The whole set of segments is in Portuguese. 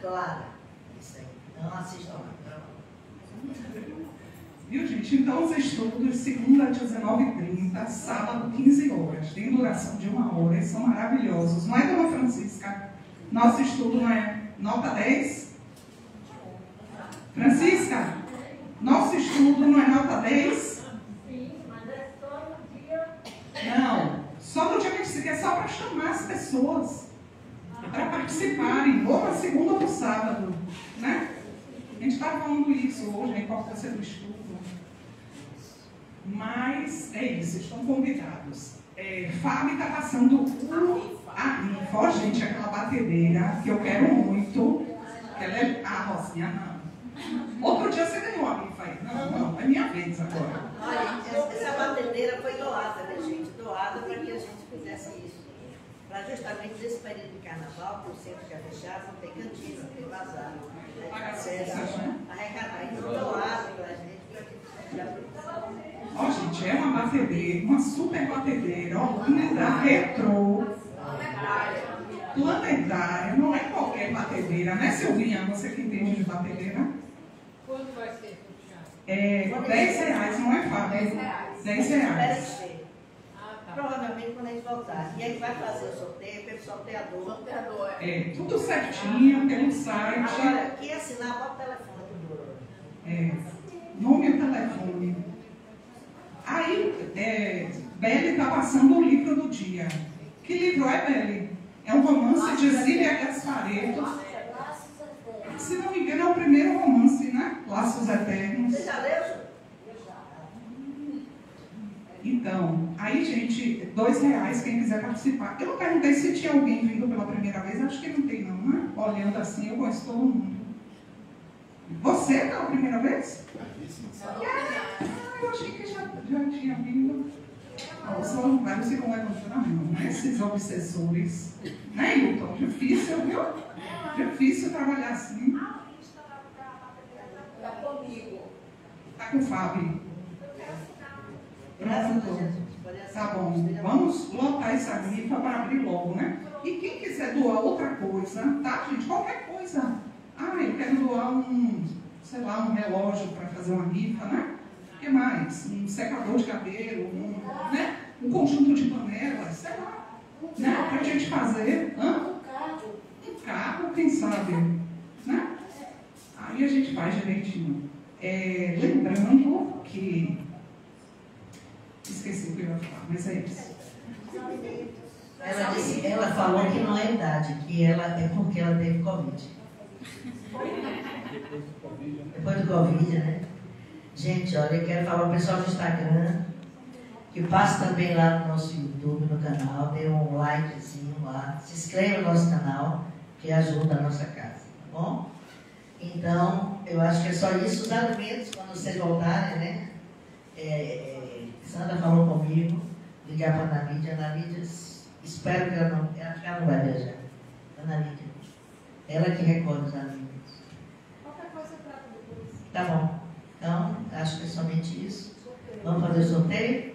clara. Isso aí. Então, assistam lá. Viu, gente? Então, os estudos, segunda às 19h30, sábado, 15 horas. Tem duração de 1 hora e são maravilhosos. Não é, dona Francisca? Nosso estudo não é nota 10? Francisca? Nosso estudo não é nota 10? Sim, mas é só no dia. Não. Só no dia que a gente quer, só para chamar as pessoas para participarem, ou na segunda ou no sábado, né? A gente está falando isso hoje, a importância do estudo. Mas é isso, estão convidados. Fábio está passando a rifa, ó, gente, aquela batedeira que eu quero muito. Que ela é a Rosinha, não. Outro dia você ganhou a rifa aí. Não, é minha vez agora. Olha, essa batedeira foi doada, né, gente? Doada para que a gente fizesse isso. Para justamente nesse período de carnaval, que o centro já fechado, não tem cantina, não tem bazar. Arrecadar. Então, doado para a gente, para que já ó, gente, é uma batedeira, uma super batedeira, ó, linda, retrô, planetária, não é qualquer batedeira, né, Silvinha? Você que entende de batedeira? Quanto vai ser, R$10, não é fácil. R$10. Provavelmente quando a gente voltar. E aí vai fazer o sorteio pelo sorteador. Tudo certinho, pelo site. Agora, quem assinar, bota o telefone do nome e telefone. Aí, Beli está passando o livro do dia. Que livro é, Beli? É um romance de Zília Gasparetto. Se não me engano, é o primeiro romance, né? Laços Eternos. Você já leu? Então, aí, gente, R$2, quem quiser participar. Eu não perguntei se tinha alguém vindo pela primeira vez, acho que não tem não, né? Olhando assim, eu conheço todo mundo. Você pela primeira vez? Eu achei que já tinha vindo. Os voluntários ficam levantando a mão, né? Esses obsessores. Né, Hilton? Difícil, viu? Difícil trabalhar assim. Está comigo. Tá com o Fábio. Graças a Pronto. Jesus. Tá bom. Vamos lotar essa rifa para abrir logo, né? E quem quiser doar outra coisa, tá, gente? Qualquer coisa. Eu quero doar sei lá, um relógio para fazer uma rifa, né? O que mais? Um secador de cabelo, né? Um conjunto de panelas, sei lá. Né? Pra gente fazer. Um carro, quem sabe? Né? Aí a gente faz direitinho. Lembrando que... Esqueci o que eu ia falar, mas é isso. Ela falou que não é idade, que ela é porque ela teve Covid. Depois do Covid, né? Gente, olha, eu quero falar ao pessoal do Instagram que passe também lá no nosso YouTube, no canal, dê um likezinho lá, se inscreva no nosso canal, que ajuda a nossa casa, tá bom? Então, eu acho que é só isso. Os alimentos, quando vocês voltarem, né? Sandra falou comigo, ligar para a Ana Lídia, espero que ela não vai viajar. Ana Lídia, ela que recorda os alimentos. Qualquer coisa eu trago depois. Tá bom. Então, acho que é somente isso. Vamos fazer o sorteio?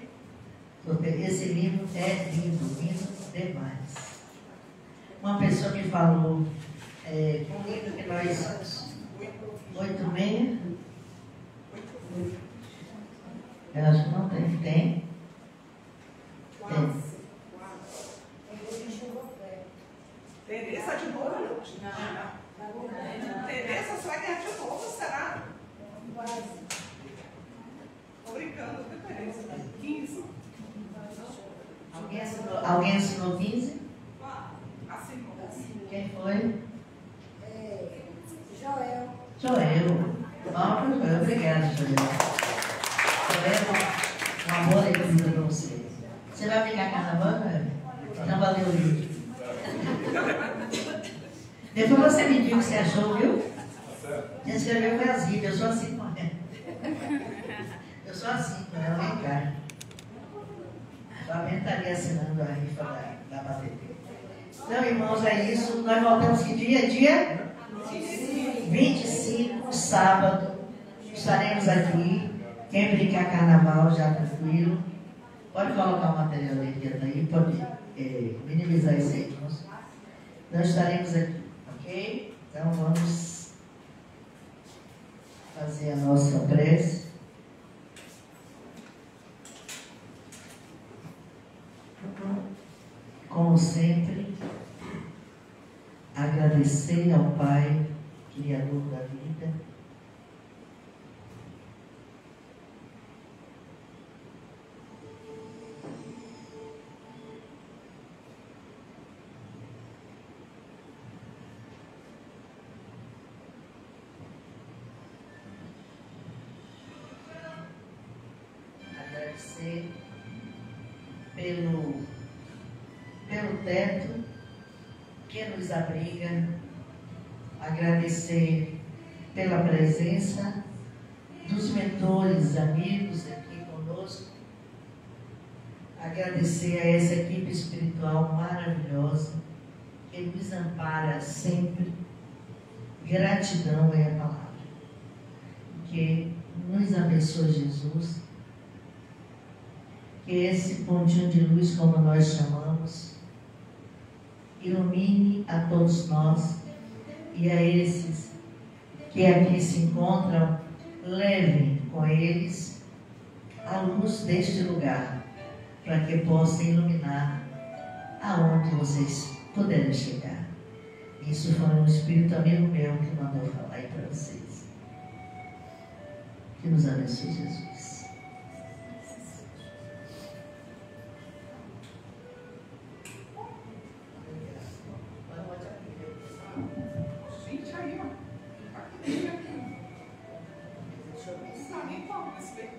Esse livro é lindo, lindo demais. Uma pessoa me falou, um livro que nós... 8,6? Eu acho que não tem. Tem? Tereza de novo? Não. Tereza, você vai ganhar de novo, será? Tô brincando, viu, Tereza? 15. Alguém assinou 15? Assinou. Quem foi? Joel. Joel. Obrigada, Joel. Joel, um amor de vida para você. Você vai pegar carnaval, Joel? Não valeu o vídeo. Depois você me diz o que você achou, viu? Você escreveu Brasil, eu sou assim com ela. Eu sou assim com ela, vem cá. Somente estaria assinando a rifa da bateria. Então, irmãos, é isso. Nós voltamos que dia? 25, sábado. Estaremos aqui. Quem brincar carnaval, já tranquilo. Pode colocar o material dentro aí, pode minimizar isso aí, irmãos. Nós estaremos aqui, ok? Então, Então vamos fazer a nossa prece. Como sempre, agradecer ao Pai, Criador da vida, agradecer pelo teto que nos abriga, agradecer pela presença dos mentores, amigos aqui conosco, agradecer a essa equipe espiritual maravilhosa que nos ampara sempre. Gratidão é a palavra. Que nos abençoe, Jesus. Que esse pontinho de luz, como nós chamamos, ilumine a todos nós e a esses que aqui se encontram, levem com eles a luz deste lugar, para que possam iluminar aonde vocês puderem chegar. Isso foi um espírito amigo meu que mandou falar aí para vocês. Que nos abençoe, Jesus. Gente, aí, ó. Aqui, aqui. Deixa eu pensar nem qual vai ser.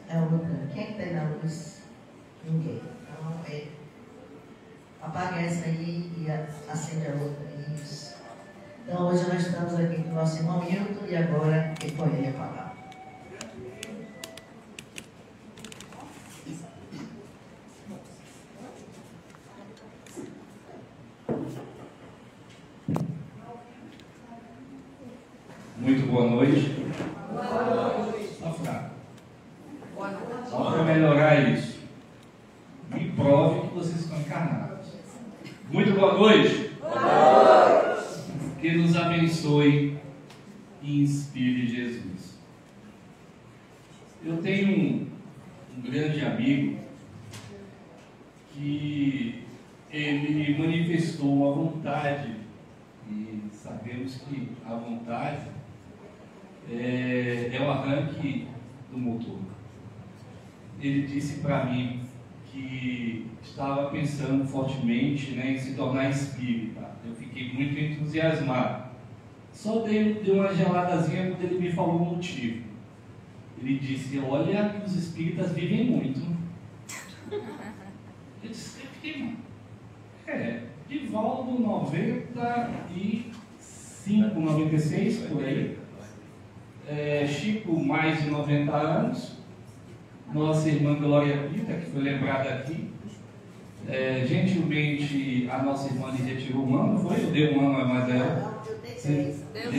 É outra. Quem tem na luz? Ninguém. Então, apaga essa aí e acende a outra. Isso. Então, hoje nós estamos aqui com o nosso irmão Hilton e agora é com ele a palavra. Muito boa noite. Boa noite. Só fraco. Boa noite. Só para melhorar isso. Me prove que vocês estão encarnados. Muito boa noite. Boa noite. Que nos abençoe e inspire Jesus. Eu tenho um grande amigo que ele manifestou a vontade, e sabemos que a vontade é o arranque do motor. Ele disse para mim que estava pensando fortemente, né, em se tornar espírita. Eu fiquei muito entusiasmado. Só dei uma geladazinha quando ele me falou o motivo. Ele disse: olha, que os espíritas vivem muito. Eu disse: eu fiquei, Divaldo 95, 96, por aí. Chico, mais de 90 anos. Nossa irmã Glória Pita, que foi lembrada aqui. Gentilmente, a nossa irmã lhe retirou um ano, foi? Eu dei um ano a mais a ela. De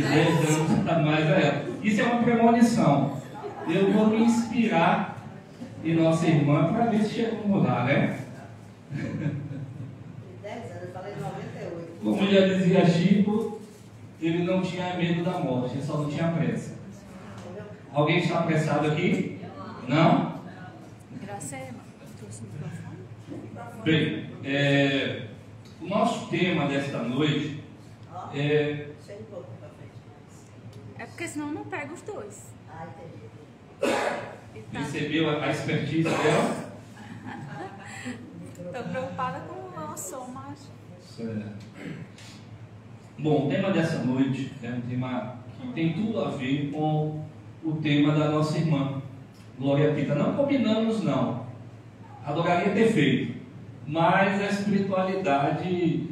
10 anos a mais a ela. Isso é uma premonição. Eu vou me inspirar em nossa irmã para ver se chegamos lá, né? 10 anos, eu falei 98. Como já dizia Chico, ele não tinha medo da morte, ele só não tinha pressa. Alguém está apressado aqui? Não? Bem, o nosso tema desta noite é... É porque senão não pega os dois. Ah, entendi. Percebeu a expertise dela? Estou preocupada com o nosso som, mas... Certo. Bom, o tema dessa noite é um tema que tem tudo a ver com o tema da nossa irmã Glória Pita. Não combinamos, não. Adoraria ter feito. Mas a espiritualidade,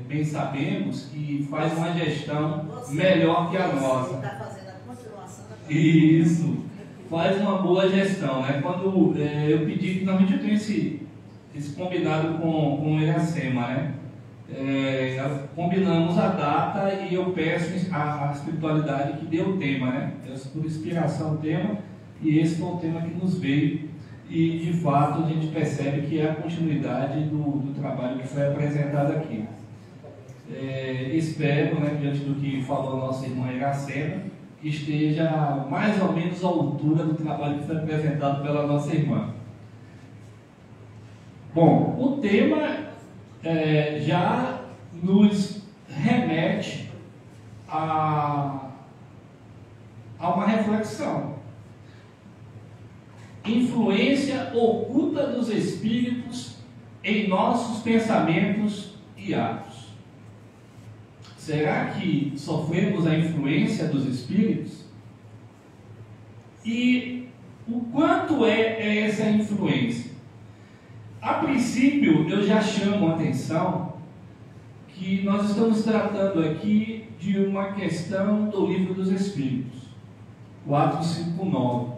bem sabemos, que faz uma gestão melhor que a nossa. Você está fazendo a continuação da... Isso. Faz uma boa gestão, né? Quando eu pedi, finalmente eu tenho esse combinado com o Iracema, né? combinamos a data e eu peço a espiritualidade que deu o tema, né? Peço por inspiração o tema, e esse foi o tema que nos veio, e de fato a gente percebe que é a continuidade do trabalho que foi apresentado aqui. Espero, né, diante do que falou a nossa irmã Iracema, que esteja mais ou menos à altura do trabalho que foi apresentado pela nossa irmã. Bom, o tema já nos remete a uma reflexão. Influência oculta dos espíritos em nossos pensamentos e atos. Será que sofremos a influência dos espíritos? E o quanto é essa influência? A princípio, eu já chamo a atenção que nós estamos tratando aqui de uma questão do Livro dos Espíritos, 459,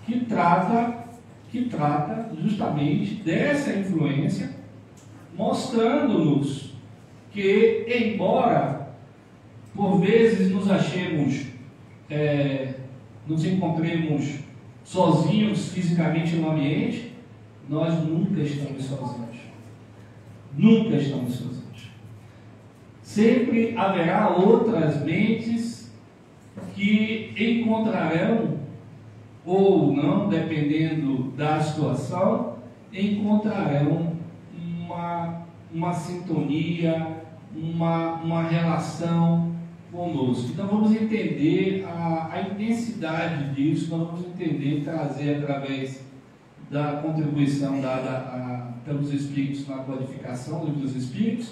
que trata justamente dessa influência, mostrando-nos que, embora por vezes nos achemos, nos encontremos sozinhos fisicamente no ambiente, nós nunca estamos sozinhos. Nunca estamos sozinhos. Sempre haverá outras mentes que encontrarão, ou não, dependendo da situação, encontrarão uma sintonia, uma relação conosco. Então vamos entender a intensidade disso, nós vamos entender, trazer através da contribuição dada pelos Espíritos na codificação do Livro dos Espíritos,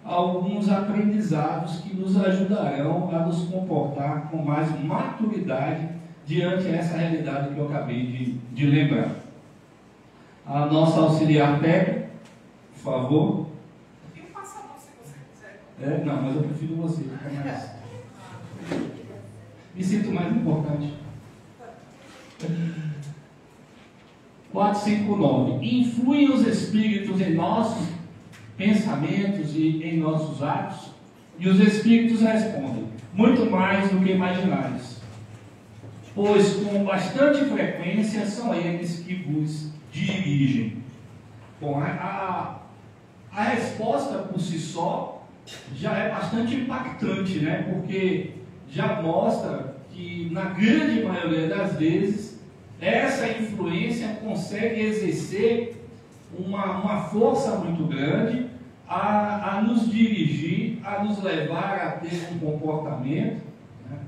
alguns aprendizados que nos ajudarão a nos comportar com mais maturidade diante dessa realidade que eu acabei de lembrar. A nossa auxiliar técnica, por favor. Eu faço a mão se você quiser. Não, mas eu prefiro você, fica mais. Me sinto mais importante. 459. Influem os espíritos em nossos pensamentos e em nossos atos? E os espíritos respondem: muito mais do que imaginais, pois com bastante frequência são eles que vos dirigem. Bom, a resposta por si só já é bastante impactante, né? Porque já mostra que, na grande maioria das vezes, essa influência consegue exercer uma força muito grande a nos dirigir, a nos levar a ter um comportamento, né?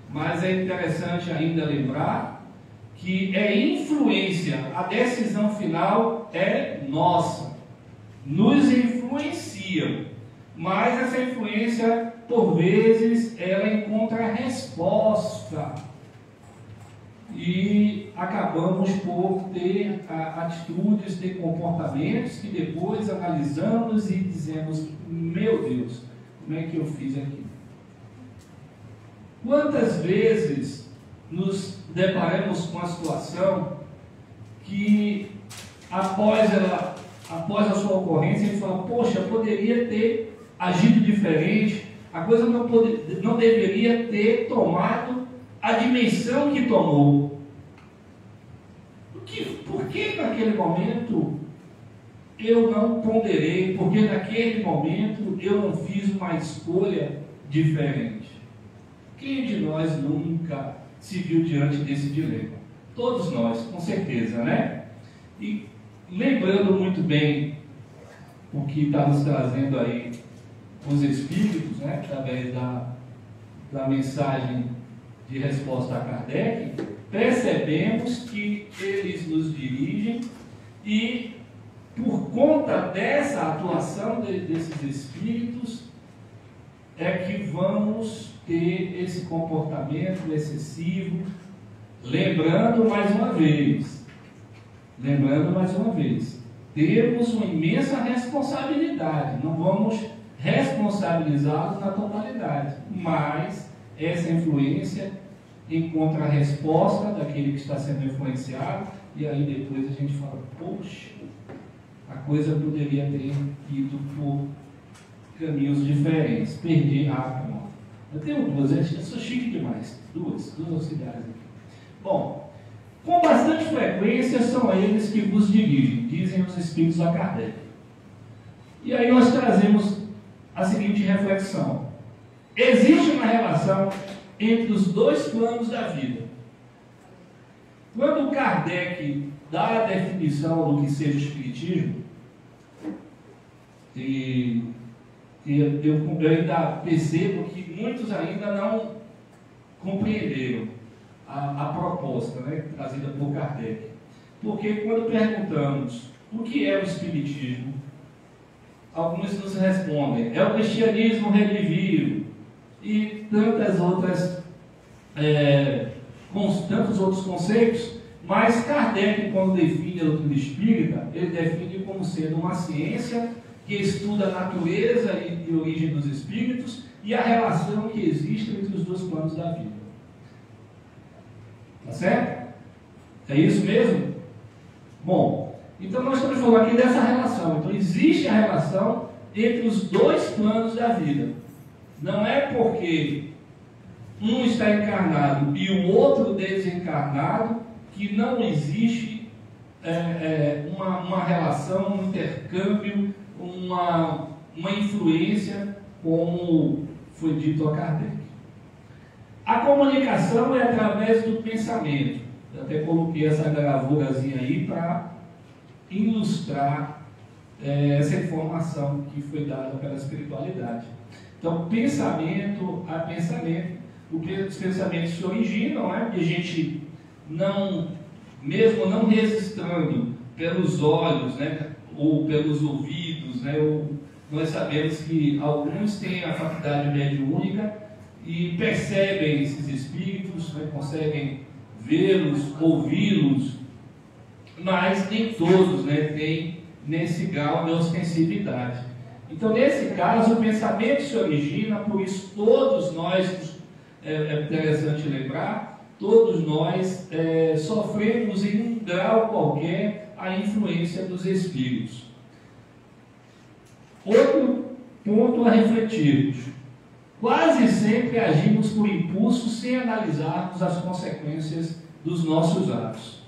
Mas é interessante ainda lembrar que é influência, a decisão final é nossa, nos influenciam, mas essa influência, por vezes, ela encontra resposta. E acabamos por ter atitudes, ter comportamentos que depois analisamos e dizemos: meu Deus, como é que eu fiz aqui? Quantas vezes nos deparamos com a situação que após a sua ocorrência, a gente fala: poxa, eu poderia ter agido diferente, a coisa não deveria ter tomado a dimensão que tomou. Por que naquele momento eu não ponderei? Por que naquele momento eu não fiz uma escolha diferente? Quem de nós nunca se viu diante desse dilema? Todos nós, com certeza, né? E lembrando muito bem o que está nos trazendo aí os Espíritos, né? Através da mensagem de resposta a Kardec, percebemos que eles nos dirigem e, por conta dessa atuação desses Espíritos, é que vamos ter esse comportamento excessivo. Lembrando mais uma vez, temos uma imensa responsabilidade, não vamos responsabilizá-los na totalidade, mas essa influência encontra a resposta daquele que está sendo influenciado, e aí depois a gente fala: poxa, a coisa poderia ter ido por caminhos diferentes. Perdi a conta. Eu tenho duas, eu sou chique demais. Duas auxiliares aqui. Bom, com bastante frequência são eles que vos dirigem, dizem os espíritos a Kardec. E aí nós trazemos a seguinte reflexão. Existe uma relação entre os dois planos da vida. Quando Kardec dá a definição do que seja espiritismo, e eu ainda percebo que muitos ainda não compreenderam a proposta, né, trazida por Kardec. Porque quando perguntamos o que é o espiritismo, alguns nos respondem, é o cristianismo redivivo e tantos outros conceitos, mas Kardec, quando define a doutrina espírita, ele define como sendo uma ciência que estuda a natureza e origem dos espíritos e a relação que existe entre os dois planos da vida. Tá certo? É isso mesmo? Bom, então nós estamos falando aqui dessa relação. Então existe a relação entre os dois planos da vida. Não é porque um está encarnado e o outro desencarnado que não existe uma relação, um intercâmbio, uma influência, como foi dito a Kardec. A comunicação é através do pensamento. Eu até coloquei essa gravurazinha aí para ilustrar essa informação que foi dada pela espiritualidade. Então, pensamento a pensamento, os pensamentos se originam, né? E a gente mesmo não registrando pelos olhos, né? Ou pelos ouvidos, né? Nós sabemos que alguns têm a faculdade mediúnica e percebem esses espíritos, né? Conseguem vê-los, ouvi-los, mas nem todos, né, têm nesse grau de ostensividade. Então, nesse caso, o pensamento se origina, por isso todos nós, é interessante lembrar, todos nós sofremos em um grau qualquer a influência dos espíritos. Outro ponto a refletirmos. Quase sempre agimos por impulso sem analisarmos as consequências dos nossos atos.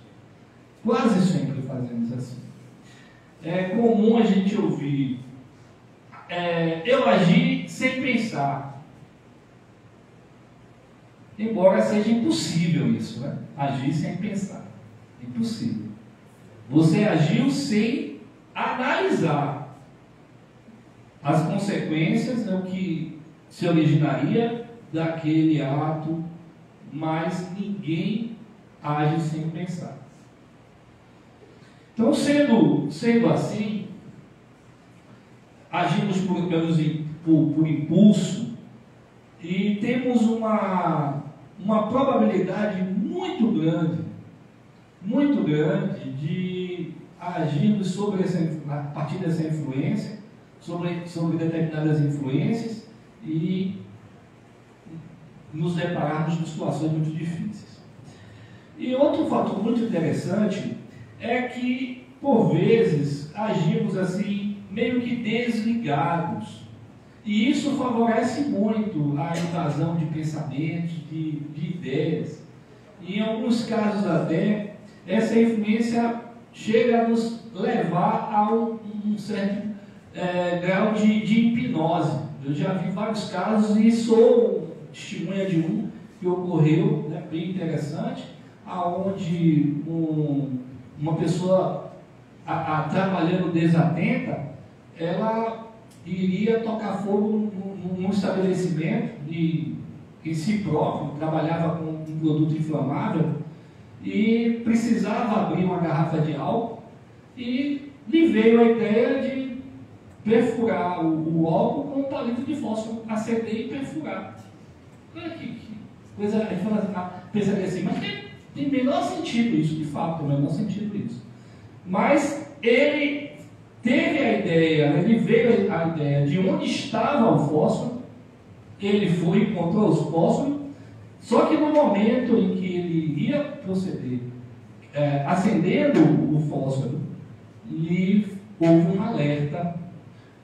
Quase sempre fazemos assim. É comum a gente ouvir, eu agi sem pensar. Embora seja impossível isso, né? Agir sem pensar. Impossível. Você agiu sem analisar as consequências, né, o que se originaria daquele ato, mas ninguém age sem pensar. Então, sendo assim, agimos por impulso e temos uma probabilidade muito grande de agirmos a partir dessa influência, sobre determinadas influências e nos depararmos com situações muito difíceis. E outro fator muito interessante é que, por vezes, agimos assim, meio que desligados. E isso favorece muito a invasão de pensamentos, de ideias. E, em alguns casos até, essa influência chega a nos levar a um certo grau de hipnose. Eu já vi vários casos e sou testemunha de um que ocorreu, né, bem interessante, aonde uma pessoa trabalhando desatenta, ela iria tocar fogo num estabelecimento em si próprio, trabalhava com um produto inflamável e precisava abrir uma garrafa de álcool e lhe veio a ideia de perfurar o álcool com um palito de fósforo, acender e perfurar. Olha que coisa, a gente pensaria assim, mas tem menor sentido isso, de fato, tem menor sentido isso. Mas ele teve a ideia, ele veio a ideia de onde estava o fósforo, ele foi e encontrou os fósforos, só que no momento em que ele ia proceder, acendendo o fósforo, lhe houve um alerta,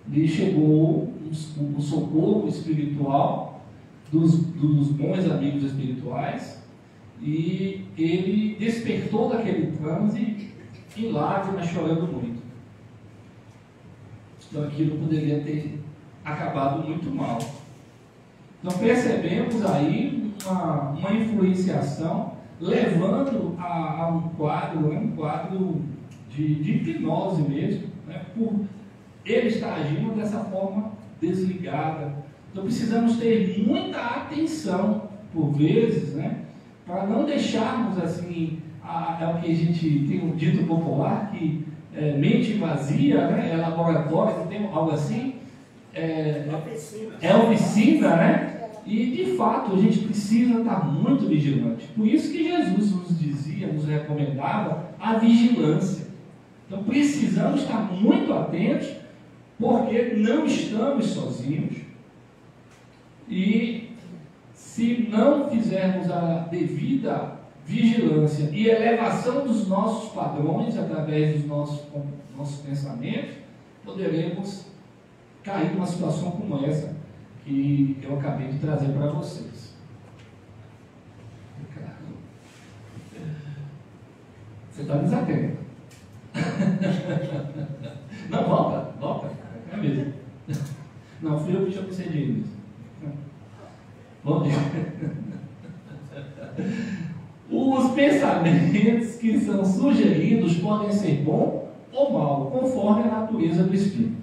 lhe chegou um socorro espiritual dos bons amigos espirituais, e ele despertou daquele transe em lágrimas, chorando muito. Então aquilo poderia ter acabado muito mal. Então percebemos aí uma influenciação levando a um quadro, um quadro de hipnose mesmo, né, por ele estar agindo dessa forma desligada. Então precisamos ter muita atenção, por vezes, né, para não deixarmos assim, é o que a gente tem um dito popular, que mente vazia, né, é laboratório, não tem algo assim, é oficina, né? E de fato a gente precisa estar muito vigilante. Por isso que Jesus nos dizia, nos recomendava a vigilância. Então precisamos estar muito atentos, porque não estamos sozinhos. E se não fizermos a devida vigilância e elevação dos nossos padrões através dos nossos pensamentos, poderemos cair numa situação como essa que eu acabei de trazer para vocês. Você está desatento. Não, volta. É mesmo. Não, fui eu que já procedi isso. Bom dia. Os pensamentos que são sugeridos podem ser bom ou mal, conforme a natureza do espírito.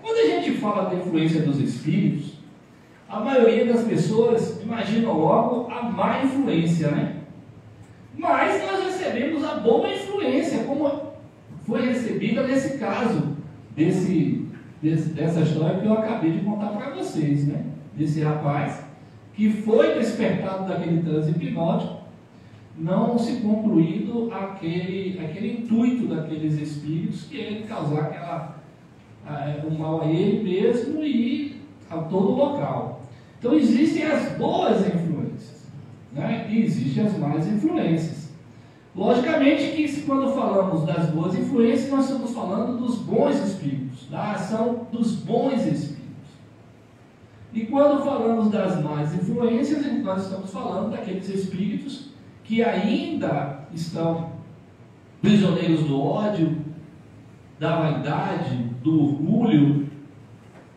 Quando a gente fala da influência dos espíritos, a maioria das pessoas imagina logo a má influência, né? Mas nós recebemos a boa influência, como foi recebida nesse caso, dessa história que eu acabei de contar para vocês, né? Desse rapaz que foi despertado daquele transe hipnótico, não se concluído aquele intuito daqueles espíritos, que é causar o mal a ele mesmo e a todo o local. Então existem as boas influências, né? E existem as más influências. Logicamente que quando falamos das boas influências, nós estamos falando dos bons espíritos, da ação dos bons espíritos. E quando falamos das más influências, nós estamos falando daqueles espíritos que ainda estão prisioneiros do ódio, da vaidade, do orgulho,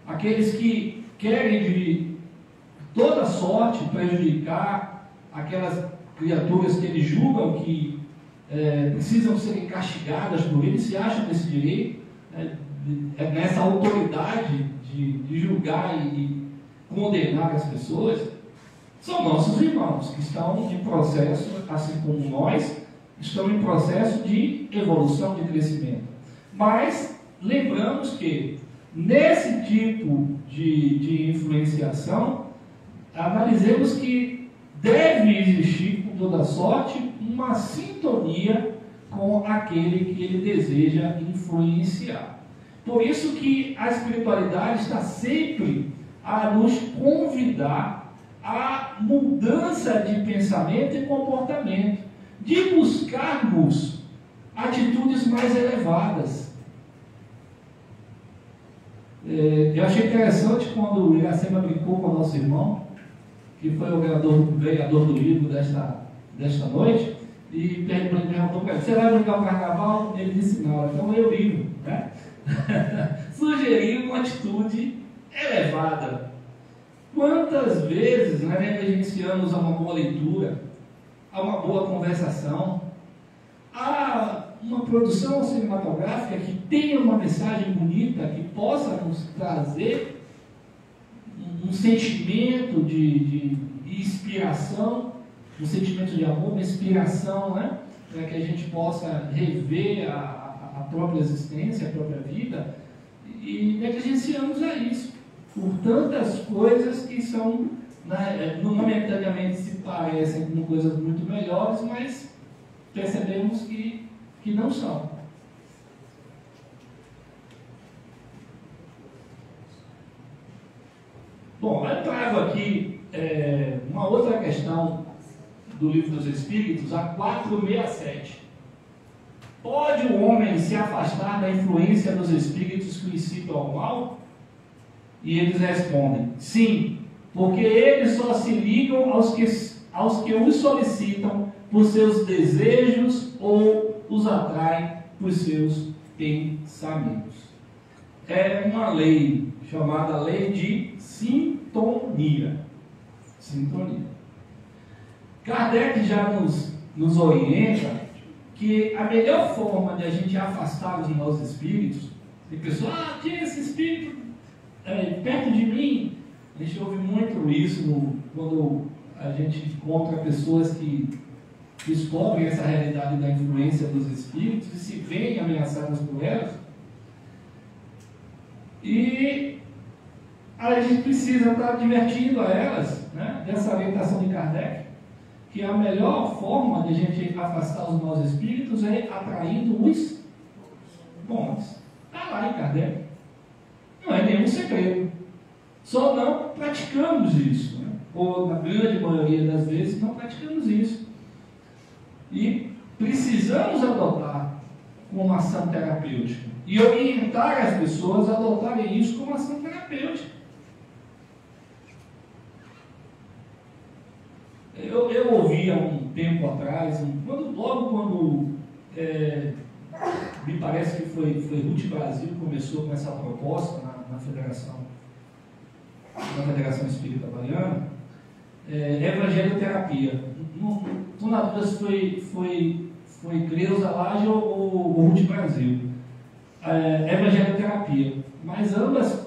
aqueles que querem de toda sorte prejudicar aquelas criaturas que eles julgam que precisam serem castigadas por eles, se acham nesse direito, nessa autoridade de julgar e condenar as pessoas. São nossos irmãos que estão em processo, assim como nós, estão em processo de evolução, de crescimento. Mas lembramos que nesse tipo de influenciação, analisemos que deve existir, com toda sorte, uma sintonia com aquele que ele deseja influenciar. Por isso que a espiritualidade está sempre a nos convidar à mudança de pensamento e comportamento, de buscarmos atitudes mais elevadas. Eu achei interessante quando o Iracema brincou com o nosso irmão, que foi o ganhador do livro desta noite, e perguntou para ele: você vai brincar o carnaval? Ele disse: não, então eu livro, né? Sugeriu uma atitude elevada. Quantas vezes nós negligenciamos a uma boa leitura, a uma boa conversação, a uma produção cinematográfica que tenha uma mensagem bonita, que possa nos trazer um sentimento de inspiração, um sentimento de amor, uma inspiração, né? Para que a gente possa rever a própria existência, a própria vida, e negligenciamos a isso por tantas coisas que são, momentaneamente se parecem com coisas muito melhores, mas percebemos que não são. Bom, eu trago aqui uma outra questão do Livro dos Espíritos, a 467. Pode o homem se afastar da influência dos espíritos que o incitam ao mal? E eles respondem, sim, porque eles só se ligam aos que os solicitam por seus desejos ou os atraem por seus pensamentos. É uma lei chamada lei de sintonia. Sintonia. Kardec já nos orienta que a melhor forma de a gente afastar os maus espíritos, tem pessoas, tinha esse espírito perto de mim. A gente ouve muito isso quando a gente encontra pessoas que descobrem essa realidade da influência dos espíritos e se veem ameaçadas por elas. E a gente precisa estar advertindo a elas, né, dessa orientação de Kardec, que a melhor forma de a gente afastar os maus espíritos é atraindo os bons. Está lá em Kardec. Não é nenhum segredo. Só não praticamos isso, né? Ou na grande maioria das vezes não praticamos isso. E precisamos adotar como ação terapêutica. E orientar as pessoas a adotarem isso como ação terapêutica. Eu ouvi há um tempo atrás, logo quando me parece que foi Ruth Brasil que começou com essa proposta na Federação Espírita Baiana, evangelioterapia. Não na dúvida se foi Creuza Laje ou Ruth Brasil. Evangelioterapia. Mas ambas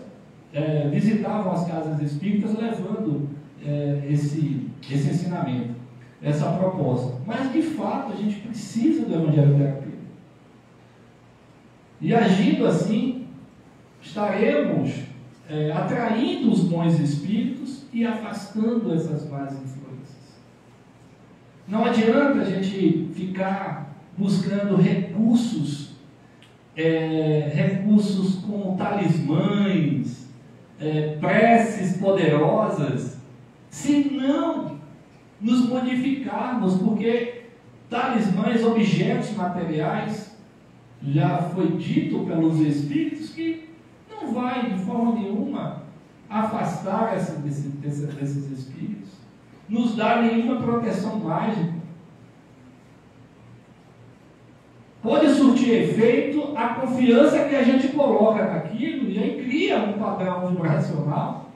visitavam as casas espíritas levando esse ensinamento, essa proposta. Mas de fato a gente precisa do evangelioterapia. E agindo assim, estaremos atraindo os bons espíritos e afastando essas más influências. Não adianta a gente ficar buscando recursos como talismãs, preces poderosas, se não nos modificarmos, porque talismãs, objetos materiais, já foi dito pelos espíritos que não vai de forma nenhuma afastar desses espíritos, nos dar nenhuma proteção mágica. Pode surtir efeito a confiança que a gente coloca naquilo e aí cria um padrão vibracional.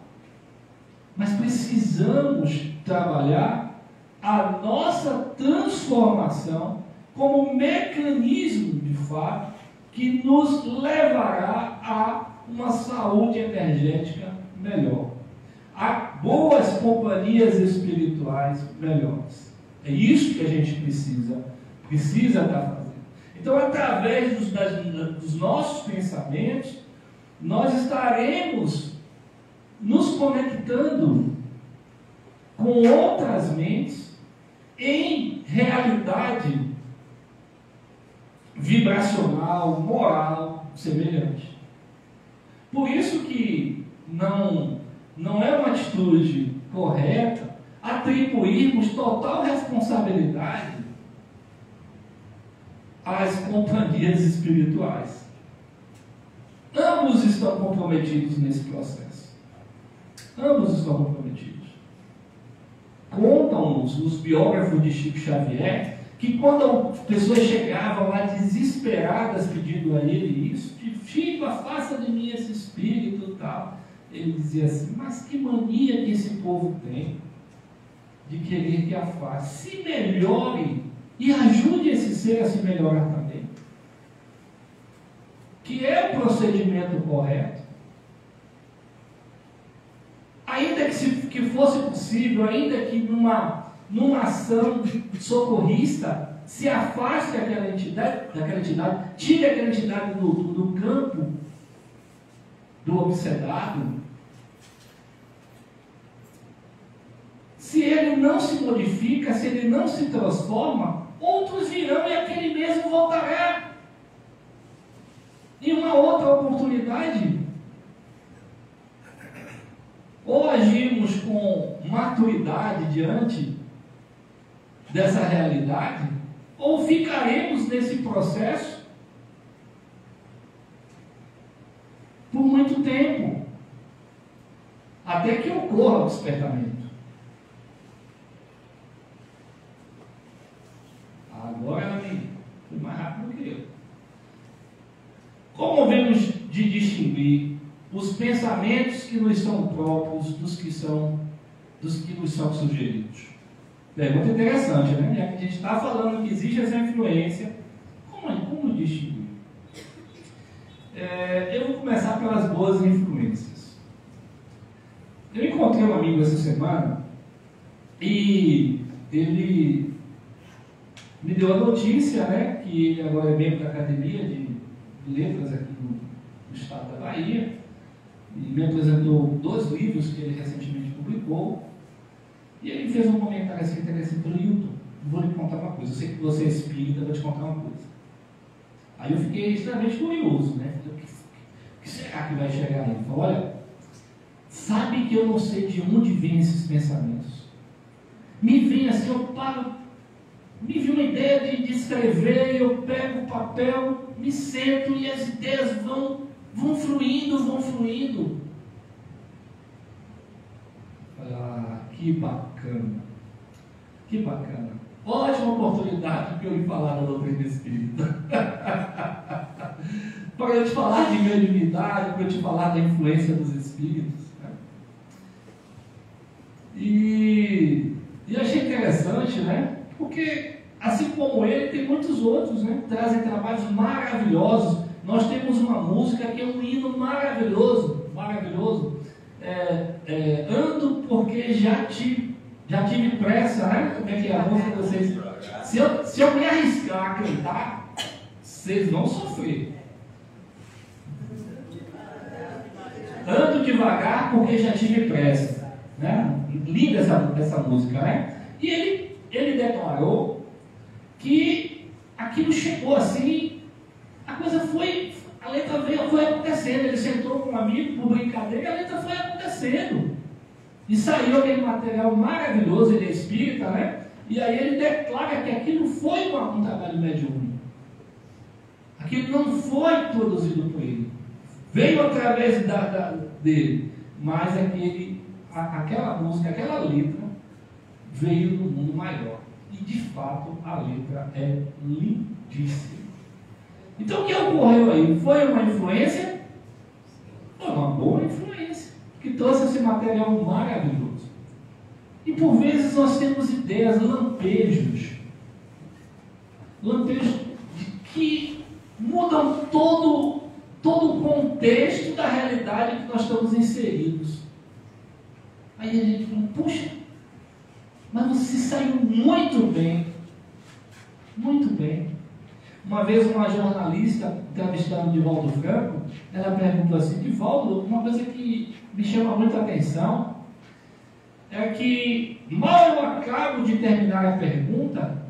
Mas precisamos trabalhar a nossa transformação como mecanismo, de fato, que nos levará a uma saúde energética melhor, a boas companhias espirituais melhores. É isso que a gente precisa estar fazendo. Então, através dos nossos pensamentos, nós estaremos nos conectando com outras mentes em realidade vibracional, moral, semelhante. Por isso que não é uma atitude correta atribuirmos total responsabilidade às companhias espirituais. Ambos estão comprometidos nesse processo. Ambos estão comprometidos. Contam-nos os biógrafos de Chico Xavier que quando as pessoas chegavam lá desesperadas pedindo a ele isso, de Chico, afasta de mim esse espírito e tal, ele dizia assim, mas que mania que esse povo tem de querer que afaste. Se melhore e ajude esse ser a se melhorar também. Que é o procedimento correto. Ainda que fosse possível, ainda que numa ação socorrista, se afaste daquela entidade, tire aquela entidade do campo do obsedado. Se ele não se modifica, se ele não se transforma, outros virão e aquele mesmo voltará. Em uma outra oportunidade. Ou agimos com maturidade diante dessa realidade, ou ficaremos nesse processo por muito tempo, até que ocorra o despertamento. Agora ela foi mais rápido que eu. Como havemos de distinguir os pensamentos que nos são próprios dos que nos são sugeridos? Pergunta interessante, né? Já que a gente está falando que existe essa influência, como distinguir? Eu vou começar pelas boas influências. Eu encontrei um amigo essa semana e ele me deu a notícia, né, que ele agora é membro da Academia de Letras aqui no estado da Bahia, e me apresentou 2 livros que ele recentemente publicou, e ele fez um comentário assim interessante pelo YouTube. Vou lhe contar uma coisa, eu sei que você é espírita, vou te contar uma coisa. Aí eu fiquei extremamente curioso, né? O que será que vai chegar aí? Ele falou, olha, sabe que eu não sei de onde vêm esses pensamentos. Me vem assim, eu paro, me vi uma ideia de escrever, eu pego o papel, me sento e as ideias vão fluindo. Ah, que bacana. Que bacana. Ótima oportunidade para eu lhe falar da doutrina espírita. Para eu te falar de mediunidade, para eu te falar da influência dos espíritos. Né? E achei interessante, né? Porque, assim como ele, tem muitos outros, né? Trazem trabalhos maravilhosos. Nós temos uma música que é um hino maravilhoso. Ando porque já tive pressa, né? Como é que é a música de vocês? Se eu me arriscar a cantar, vocês vão sofrer. Ando devagar porque já tive pressa, né? Linda essa música, né? E ele declarou que aquilo chegou assim, a letra foi acontecendo. Ele sentou com um amigo por brincadeira e a letra foi acontecendo. E saiu aquele material maravilhoso, ele é espírita, né? E aí ele declara que aquilo foi um trabalho mediúnico. Aquilo não foi produzido por ele. Veio através dele. Mas aquela música, aquela letra, veio do mundo maior. E de fato a letra é lindíssima. Então o que ocorreu aí? Foi uma influência? Foi uma boa influência, que trouxe esse material maravilhoso. E por vezes nós temos ideias, lampejos que mudam todo o contexto da realidade que nós estamos inseridos. Aí a gente fala, puxa, mas você saiu muito bem. Uma vez uma jornalista entrevistando Divaldo Franco, ela perguntou assim, Divaldo, uma coisa que me chama muita atenção é que mal eu acabo de terminar a pergunta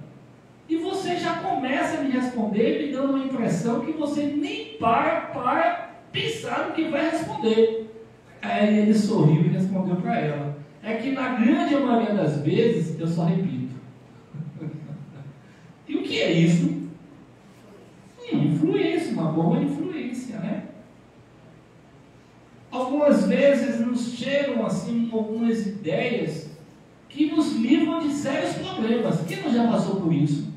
e você já começa a me responder, me dando uma impressão que você nem para pensar no que vai responder. Aí ele sorriu e respondeu para ela, é que na grande maioria das vezes eu só repito. E o que é isso? Influência, uma boa influência, né? Algumas vezes nos chegam assim algumas ideias que nos livram de sérios problemas. Quem não já passou por isso?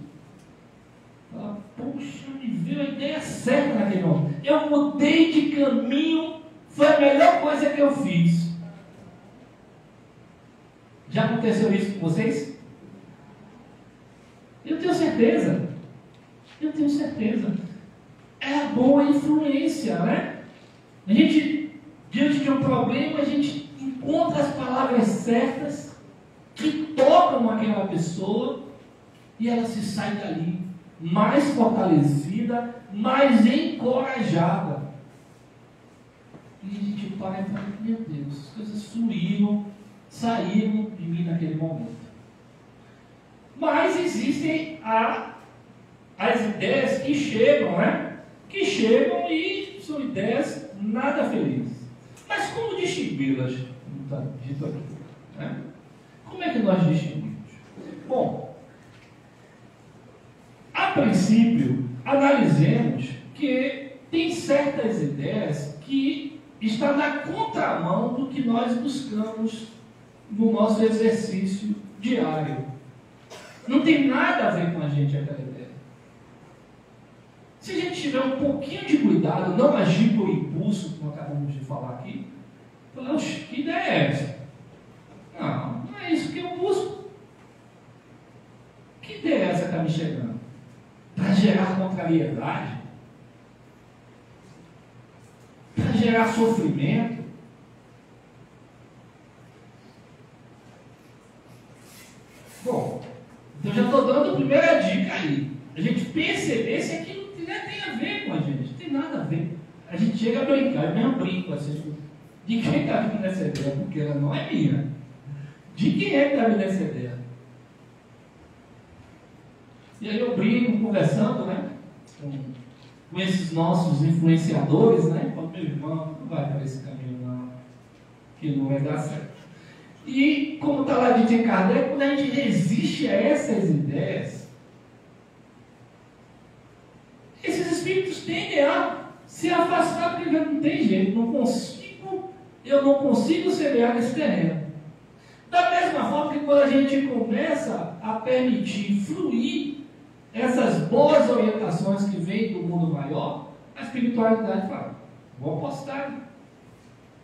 Fala, poxa, me veio a ideia certa naquele momento. Eu mudei de caminho, foi a melhor coisa que eu fiz. Já aconteceu isso com vocês? Eu tenho certeza. É a boa influência, né? A gente, diante de um problema, a gente encontra as palavras certas que tocam aquela pessoa e ela se sai dali mais fortalecida, mais encorajada. E a gente para e fala, meu Deus, as coisas fluíram, saíram de mim naquele momento. Mas existem as ideias que chegam, né? Que chegam e são ideias nada felizes. Mas como distingui-las? Não está dito aqui. Né? Como é que nós distinguimos? Bom, analisemos que tem certas ideias que estão na contramão do que nós buscamos no nosso exercício diário. Não tem nada a ver com a gente aquela ideia. Se a gente tiver um pouquinho de cuidado, não agir por impulso, como acabamos de falar aqui, falar, oxe, que ideia é essa? Não, não é isso que eu busco. Que ideia é essa que está me chegando? Para gerar contrariedade? Para gerar sofrimento? Bom, então já estou dando a primeira dica aí. A gente perceber se aquilo tem a ver com a gente. Não tem nada a ver. A gente chega a brincar, eu mesmo brinco assim, de quem está vindo essa ideia, porque ela não é minha. De quem é que está vindo essa ideia? E aí eu brinco, conversando, né, com esses nossos influenciadores, né, falo, meu irmão, não vai para esse caminho não, que não vai dar certo. E como está lá dito em Kardec, quando a gente resiste a essas ideias, esses espíritos tendem a se afastar, porque não tem jeito, eu não consigo semear nesse terreno. Da mesma forma que quando a gente começa a permitir fluir essas boas orientações que vêm do mundo maior, a espiritualidade fala, vou apostar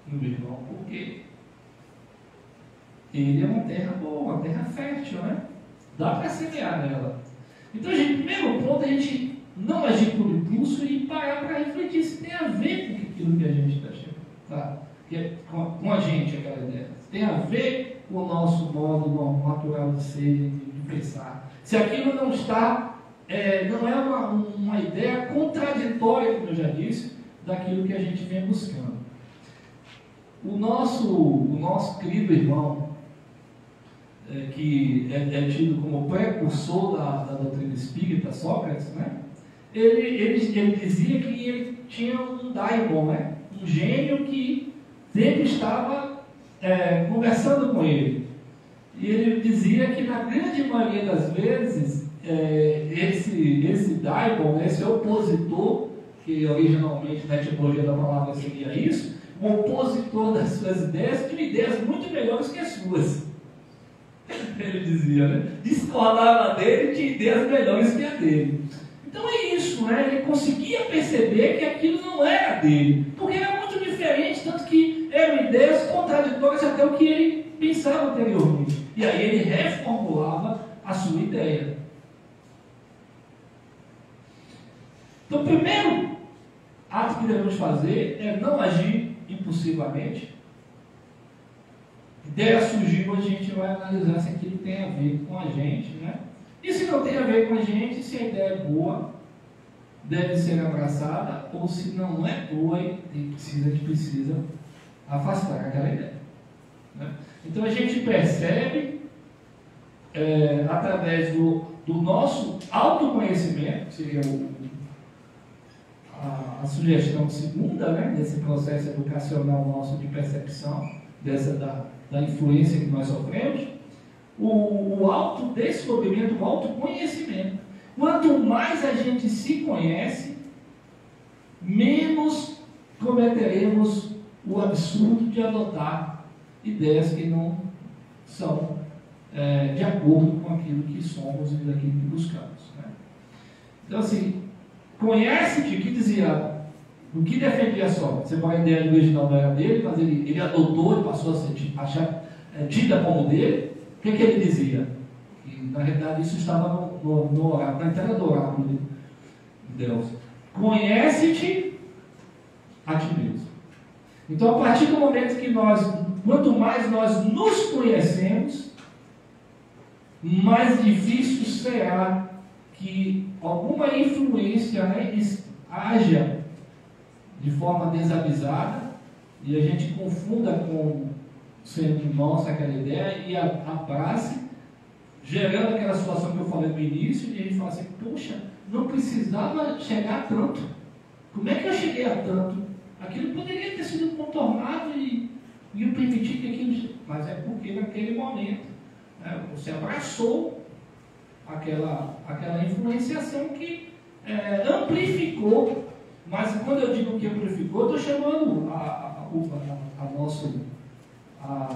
no meu irmão, porque ele é uma terra boa, uma terra fértil, né? Dá para semear nela. Então, gente, primeiro ponto, a gente não agir por impulso e parar para refletir se tem a ver com aquilo que a gente está chegando, tá? Com a gente, aquela ideia. Se tem a ver com o nosso modo natural de ser, de pensar. Se aquilo não está, não é uma ideia contraditória, como eu já disse, daquilo que a gente vem buscando. O nosso querido irmão, que é tido como precursor da doutrina espírita, Sócrates, né? Ele dizia que ele tinha um daimon, né? Um gênio que sempre estava conversando com ele. E ele dizia que na grande maioria das vezes, esse daimon, esse opositor, que originalmente na etimologia da palavra seria isso, o opositor das suas ideias, tinha ideias muito melhores que as suas. Ele dizia, né? Discordava dele, tinha ideias melhores que a dele. Então é isso, né? Ele conseguia perceber que aquilo não era dele, porque era muito diferente, tanto que eram ideias contraditórias até o que ele pensava anteriormente. E aí ele reformulava a sua ideia. Então, o primeiro ato que devemos fazer é não agir impulsivamente. Ideia surgiu, a gente vai analisar se aquilo tem a ver com a gente, né? E se não tem a ver com a gente, se a ideia é boa, deve ser abraçada, ou se não é boa, a gente precisa afastar aquela ideia, né? Então a gente percebe, através do nosso autoconhecimento, seria a sugestão segunda, né, desse processo educacional nosso de percepção, da influência que nós sofremos, o autodescobrimento, o autoconhecimento. Quanto mais a gente se conhece, menos cometeremos o absurdo de adotar ideias que não são de acordo com aquilo que somos e daquilo que buscamos, né? Então, assim, conhece-te, que dizia, o que defendia Sócrates? Você vai a ideia original não era dele, mas ele adotou e passou a ser tida como dele. O que ele dizia? Que, na realidade, isso estava no oráculo, na entrada do oráculo de Deus. Conhece-te a ti mesmo. Então, a partir do momento que quanto mais nós nos conhecemos, mais difícil será que alguma influência, né, haja de forma desavisada e a gente confunda com sendo nossa aquela ideia e abrace, gerando aquela situação que eu falei no início, e a gente fala assim, poxa, não precisava chegar a tanto. Como é que eu cheguei a tanto? Aquilo poderia ter sido contornado e eu permitir que aquilo... Mas é porque naquele momento, né, você abraçou aquela influenciação que amplificou, mas quando eu digo que amplificou, estou chamando a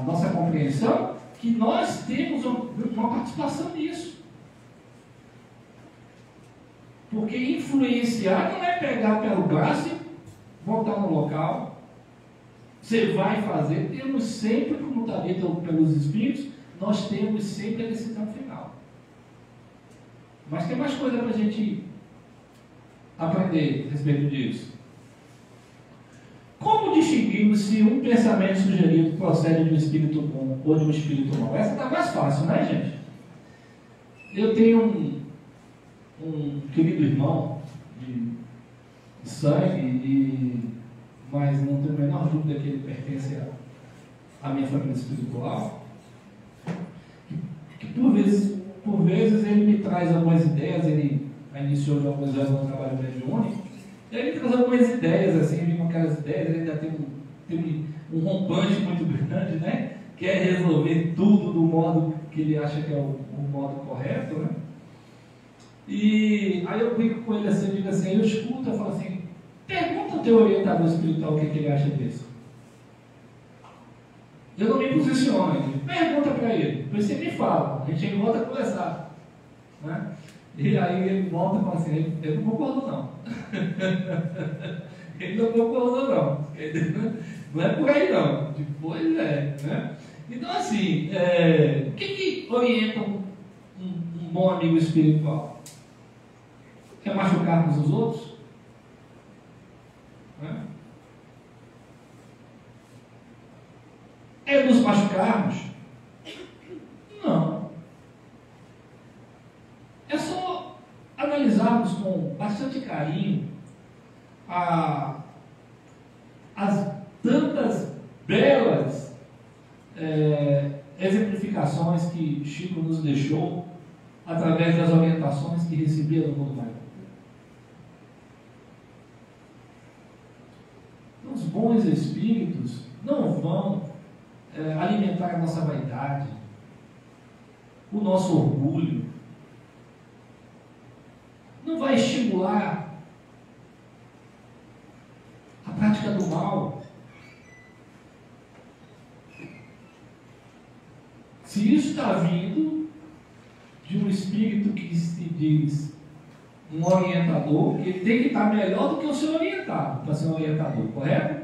nossa compreensão que nós temos uma participação nisso. Porque influenciar não é pegar pelo braço e voltar no local. Você vai fazer, temos sempre, como está dito pelos Espíritos, nós temos sempre a decisão final. Mas tem mais coisa para a gente aprender a respeito disso. Como distinguimos se um pensamento sugerido procede de um espírito bom ou de um espírito mau? Essa está mais fácil, né, gente? Eu tenho um querido irmão de sangue, mas não tenho a menor dúvida que ele pertence à minha família espiritual, que por vezes ele me traz algumas ideias, ele iniciou de alguns anos no trabalho mediúnico, e ele traz algumas ideias, assim, vem com aquelas ideias, ele ainda tem um rompante muito grande, né? Quer resolver tudo do modo que ele acha que é o modo correto, né? E aí eu brinco com ele assim, eu digo assim, eu escuto, eu falo assim, pergunta ao teu orientador espiritual o que ele acha disso. Eu não me posiciono, pergunta para ele, depois você me fala, a gente volta a conversar, né? E aí ele volta e fala assim, eu não concordo não. Ele não concordou não. Não é por aí não. Pois é, né? Então assim, o que orienta um bom amigo espiritual? Quer machucarmos os outros? Né? É nos machucarmos? Não. É só analisarmos com bastante carinho as tantas belas exemplificações que Chico nos deixou através das orientações que recebia do mundo maior. Os bons espíritos não vão alimentar a nossa vaidade, o nosso orgulho, não vai estimular a prática do mal. Se isso está vindo de um espírito que se diz um orientador, ele tem que estar melhor do que o seu orientado para ser um orientador, correto?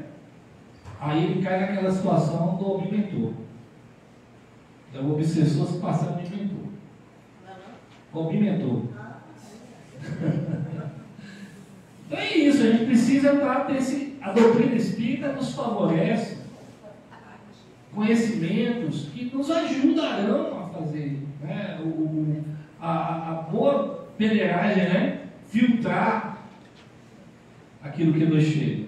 Aí ele cai naquela situação do obmentor. É o obsessor se passando de mentor. Obmentor. Então é isso, a gente precisa estar a doutrina espírita nos favorece conhecimentos que nos ajudarão a fazer, né, a boa peneiragem, né, filtrar aquilo que nos chega.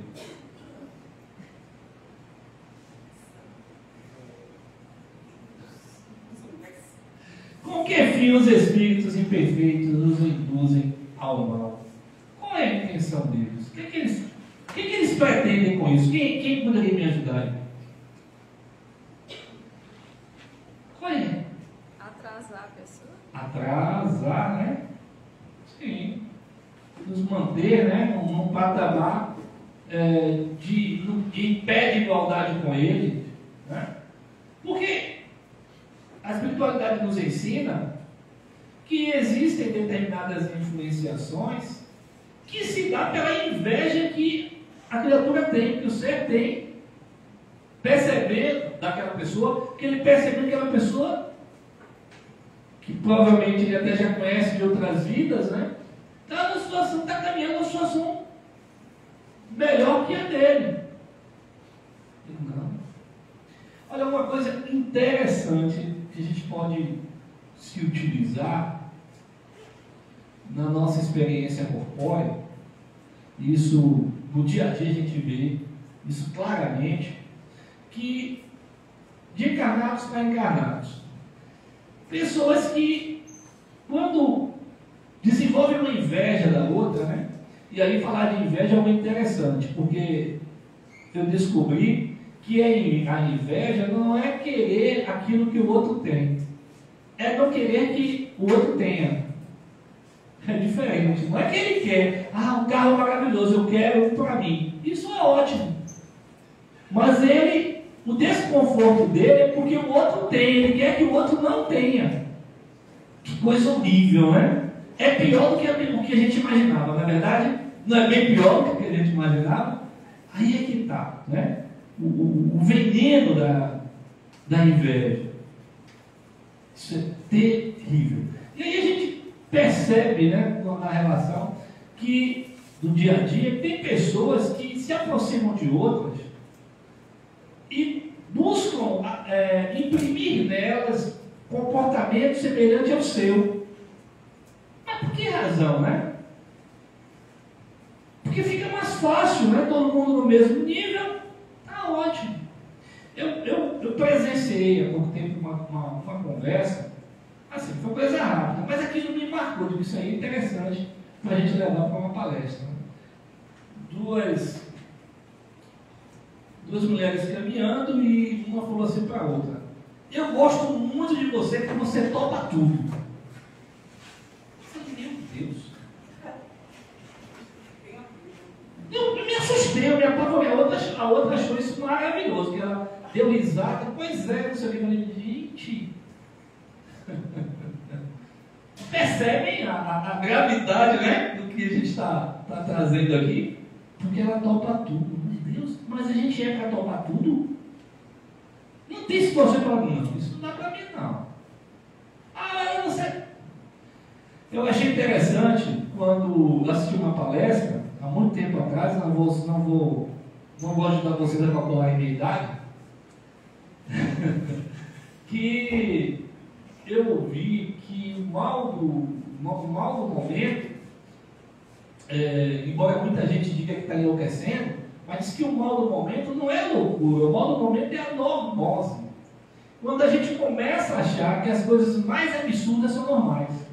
Com que fim os espíritos imperfeitos nos induzem ao mal? Qual é a intenção deles? O que eles pretendem com isso? Quem poderia me ajudar aí? Qual é? Atrasar a pessoa. Atrasar, né? Sim. Nos manter, né, num patamar de pé de igualdade com ele. Né? Porque a espiritualidade nos ensina que existem determinadas influenciações que se dá pela inveja que a criatura tem, que o ser tem, percebendo daquela pessoa, que ele percebeu que aquela pessoa, que provavelmente ele até já conhece de outras vidas, né? Está caminhando uma situação melhor que a dele. Não. Olha, uma coisa interessante que a gente pode se utilizar na nossa experiência corpórea, isso no dia a dia a gente vê isso claramente, que de encarnados para encarnados, pessoas que quando desenvolvem uma inveja da outra, né? E aí falar de inveja é muito interessante, porque eu descobri que a inveja não é querer aquilo que o outro tem, é não querer que o outro tenha. É diferente. Não é que ele quer, um carro maravilhoso, eu quero um para mim. Isso é ótimo. Mas o desconforto dele é porque o outro tem, ele quer que o outro não tenha. Que coisa horrível, né? É pior do que o que a gente imaginava, na verdade, não é bem pior do que a gente imaginava. Aí é que está, né? O veneno da inveja. Isso é terrível. E aí a gente percebe, né, na relação, que no dia a dia tem pessoas que se aproximam de outras e buscam imprimir nelas comportamento semelhante ao seu. Mas por que razão, né? Porque fica mais fácil, né? Todo mundo no mesmo nível, tá ótimo. Eu presenciei há pouco tempo uma conversa, assim, foi coisa rápida, mas aquilo me marcou, digo, isso aí é interessante para a gente levar para uma palestra. Duas mulheres caminhando e uma falou assim para a outra: eu gosto muito de você porque você topa tudo. Eu falei, meu Deus. Eu me assustei, eu me apavorei. A outra achou isso maravilhoso, que ela deu risada. Pois é, não sei o que. Eu falei, gente. Percebem a gravidade, né, do que a gente está trazendo aqui? Porque ela topa tudo. Meu Deus, mas a gente é para topar tudo? Não tem situação para não. Isso não dá para mim, não. Eu não sei. Eu achei interessante quando assisti uma palestra, há muito tempo atrás, não vou ajudar vocês a calcular a minha idade, que eu ouvi que o mal do momento, embora muita gente diga que está enlouquecendo, mas diz que o mal do momento não é loucura, o mal do momento é a normose. Quando a gente começa a achar que as coisas mais absurdas são normais.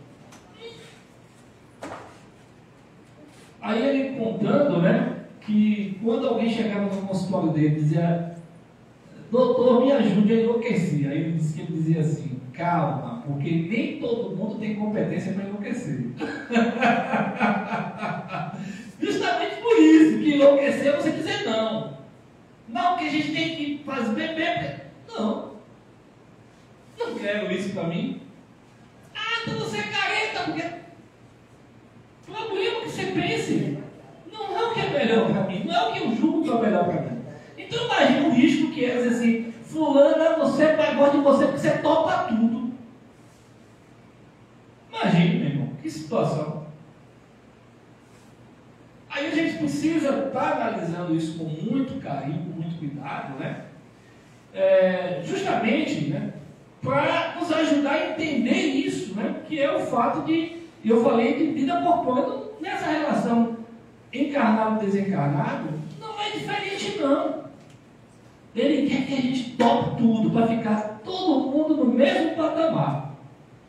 Aí ele contando, né, que quando alguém chegava no consultório dele e dizia: doutor, me ajude a enlouquecer. Aí ele dizia assim: calma, porque nem todo mundo tem competência para enlouquecer. Justamente por isso que enlouquecer é você dizer não. Não, que a gente tem que fazer beber. Não quero isso para mim. Então você é careta, porque problema que você pense. Não é o que é melhor para mim, não é o que eu julgo que é o melhor para mim. Então imagina o risco que é dizer assim: fulana, você gosta de você porque você topa tudo. Imagine, meu irmão, que situação. Aí a gente precisa estar analisando isso com muito carinho, com muito cuidado, né? Justamente, né, para nos ajudar a entender isso, né? Que é o fato de, eu falei de vida corpórea, nessa relação encarnado-desencarnado, não é diferente não. Ele quer que a gente tope tudo, para ficar todo mundo no mesmo patamar.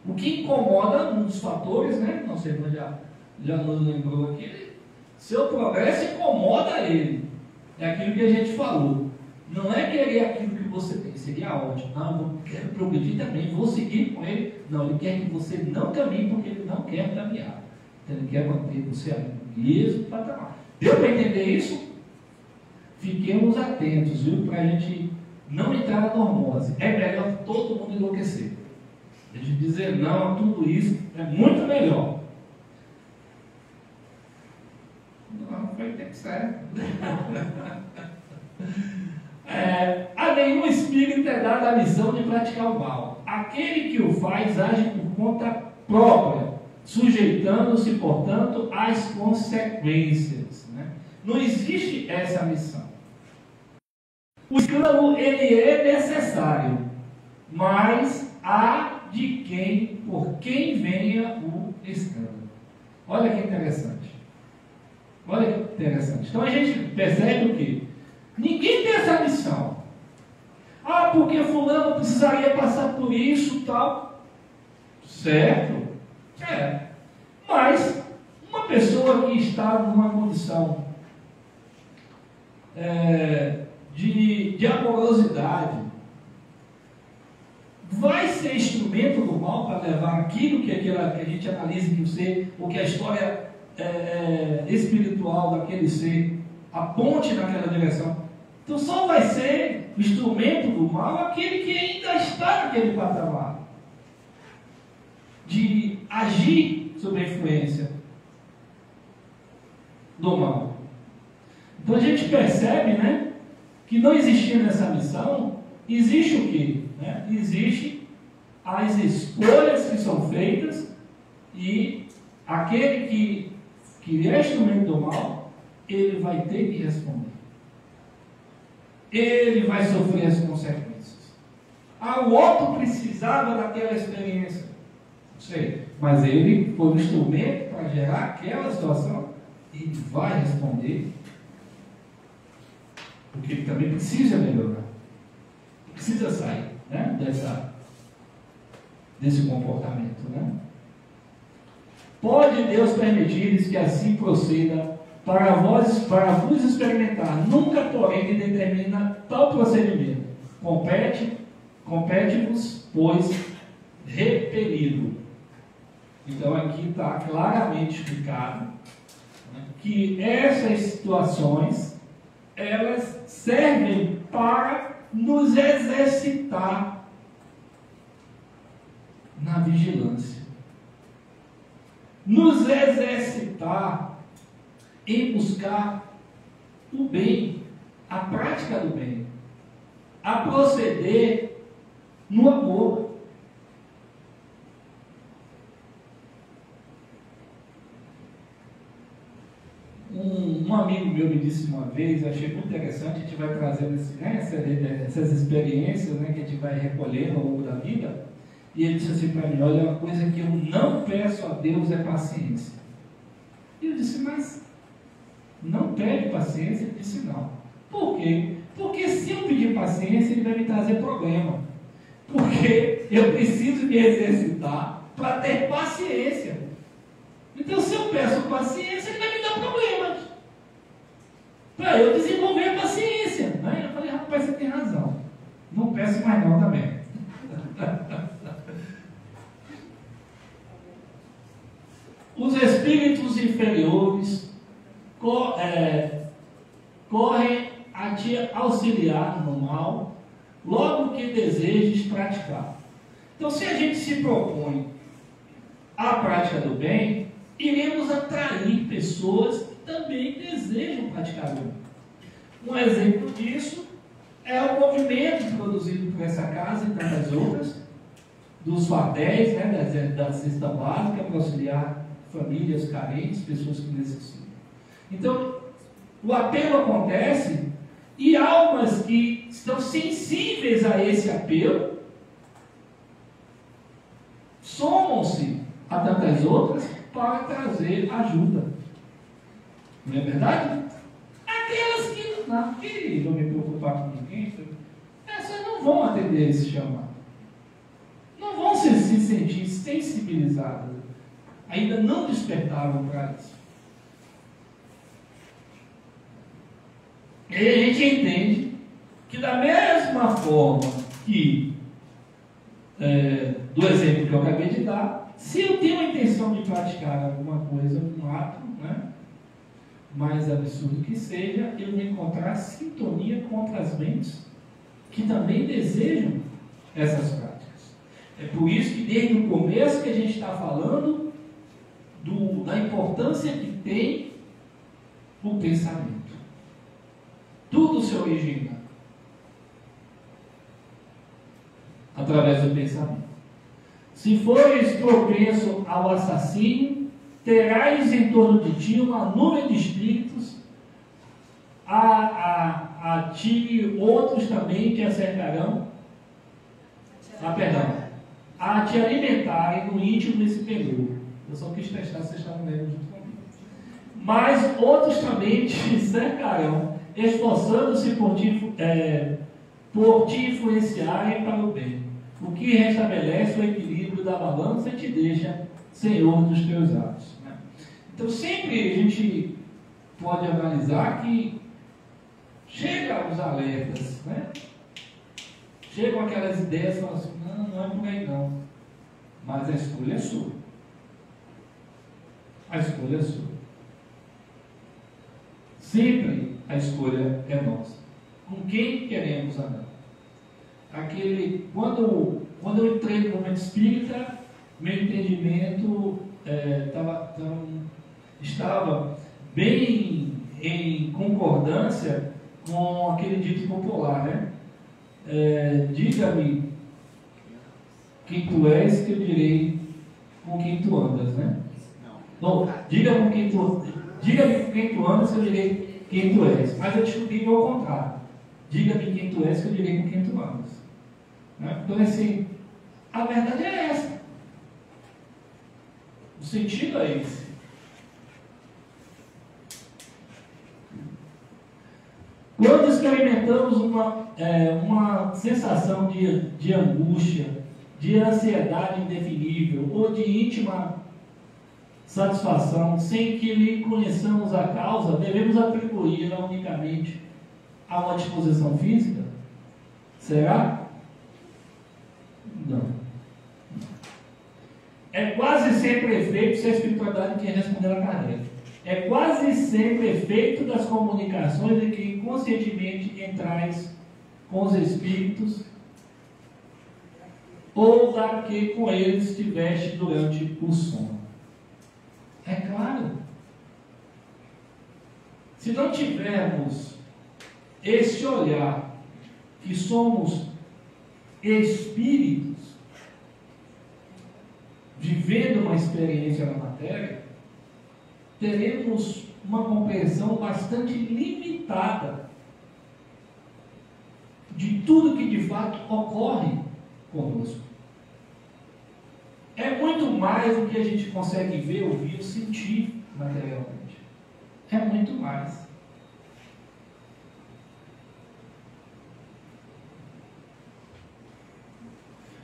O que incomoda, um dos fatores, né? Não sei, mas já nos lembrou aqui, seu progresso incomoda ele. É aquilo que a gente falou. Não é querer aquilo que você tem, seria ótimo. Eu quero progredir também, vou seguir com ele. Não, ele quer que você não caminhe porque ele não quer caminhar. Então ele quer manter você ali no mesmo patamar. Deu para entender isso? Fiquemos atentos, viu? Para a gente não entrar na normose. É melhor todo mundo enlouquecer. A gente dizer não a tudo isso é muito melhor. Não foi tempo certo. A nenhum espírito é dada a missão de praticar o mal. Aquele que o faz age por conta própria, sujeitando-se, portanto, às consequências. Né? Não existe essa missão. O escândalo, ele é necessário, mas há de por quem venha o escândalo. Olha que interessante. Olha que interessante. Então a gente percebe o quê? Ninguém tem essa missão. Porque fulano precisaria passar por isso e tal. Certo? Mas uma pessoa que está numa condição de amorosidade, vai ser instrumento do mal para levar aquilo que a gente analisa que o ser, ou que a história espiritual daquele ser aponte naquela direção. Então só vai ser instrumento do mal aquele que ainda está naquele patamar de agir sob a influência do mal. Então a gente percebe, né, que não existia nessa missão, existe o quê? Né? Existe as escolhas que são feitas e aquele que é instrumento do mal, ele vai ter que responder. Ele vai sofrer as consequências. O outro precisava daquela experiência. Não sei, mas ele foi um instrumento para gerar aquela situação e ele vai responder. Porque ele também precisa melhorar. Precisa sair, né, desse comportamento, né? Pode Deus permitir que assim proceda para vos experimentar. Nunca, porém, ele determina tal procedimento. Compete-vos, pois, repelido. Então aqui está claramente explicado, né, que essas situações elas servem para nos exercitar na vigilância, nos exercitar em buscar o bem, a prática do bem, a proceder no amor. Um amigo meu me disse uma vez, eu achei muito interessante, a gente vai trazendo essas experiências, né, que a gente vai recolhendo ao longo da vida, e ele disse assim para mim: olha, uma coisa que eu não peço a Deus é paciência. E eu disse: mas não pede paciência? Ele disse: não. Por quê? Porque se eu pedir paciência, ele vai me trazer problema. Porque eu preciso me exercitar para ter paciência. Então, se eu peço paciência, ele vai me dar problemas para eu desenvolver a paciência. Aí eu falei: rapaz, você tem razão. Não peço mais não também. Os espíritos inferiores correm a te auxiliar no mal, logo que desejes praticar. Então, se a gente se propõe a prática do bem, iremos atrair pessoas que também desejam praticar o bem. Um exemplo disso é o movimento produzido por essa casa e tantas outras, dos fatéis, né, da cesta básica, para auxiliar famílias carentes, pessoas que necessitam. Então, o apelo acontece e almas que estão sensíveis a esse apelo somam-se a tantas outras para trazer ajuda. Não é verdade? Aquelas que não me preocupar com ninguém, essas não vão atender esse chamado. Não vão se sentir sensibilizadas. Ainda não despertaram para isso. E aí a gente entende que da mesma forma que do exemplo que eu acabei de dar, se eu tenho a intenção de praticar alguma coisa, um ato, né, mais absurdo que seja, eu vou encontrar sintonia com outras mentes que também desejam essas práticas. É por isso que desde o começo que a gente está falando da importância que tem o pensamento. Tudo se origina através do pensamento. Se fores propenso ao assassínio, terás em torno de ti uma nuvem de espíritos, a ti outros também te acercarão, a te alimentarem no íntimo desse período. Eu só quis testar se vocês estavam lendo junto comigo. Mas outros também te cercarão, esforçando-se por te influenciarem para o bem, o que restabelece o equilíbrio da balança e te deixa senhor dos teus atos. Né? Então sempre a gente pode analisar que chega os alertas, né? chegam aquelas ideias e falam assim, não é por aí não. Mas a escolha é sua. A escolha é sua. Sempre a escolha é nossa. Com quem queremos andar? Quando eu entrei no movimento espírita, meu entendimento estava bem em concordância com aquele dito popular, né? Diga-me quem tu és, que eu direi com quem tu andas, né? Não, diga-me com quem tu andas, que eu direi quem tu és. Mas eu descobri ao contrário. Diga-me quem tu és, que eu direi com quem tu andas. Né? Então, assim, a verdade é essa. O sentido é esse. Quando experimentamos uma sensação de angústia, de ansiedade indefinível ou de íntima satisfação, sem que lhe conheçamos a causa, devemos atribuí-la unicamente a uma disposição física? Será? Não. É quase sempre efeito, se a espiritualidade quer responder a Kardec, é quase sempre efeito das comunicações em que inconscientemente entrais com os espíritos ou da que com eles estiveste durante o sono. É claro. Se não tivermos esse olhar que somos espíritos vivendo uma experiência na matéria, teremos uma compreensão bastante limitada de tudo que de fato ocorre conosco. É muito mais do que a gente consegue ver, ouvir ou sentir materialmente. É muito mais.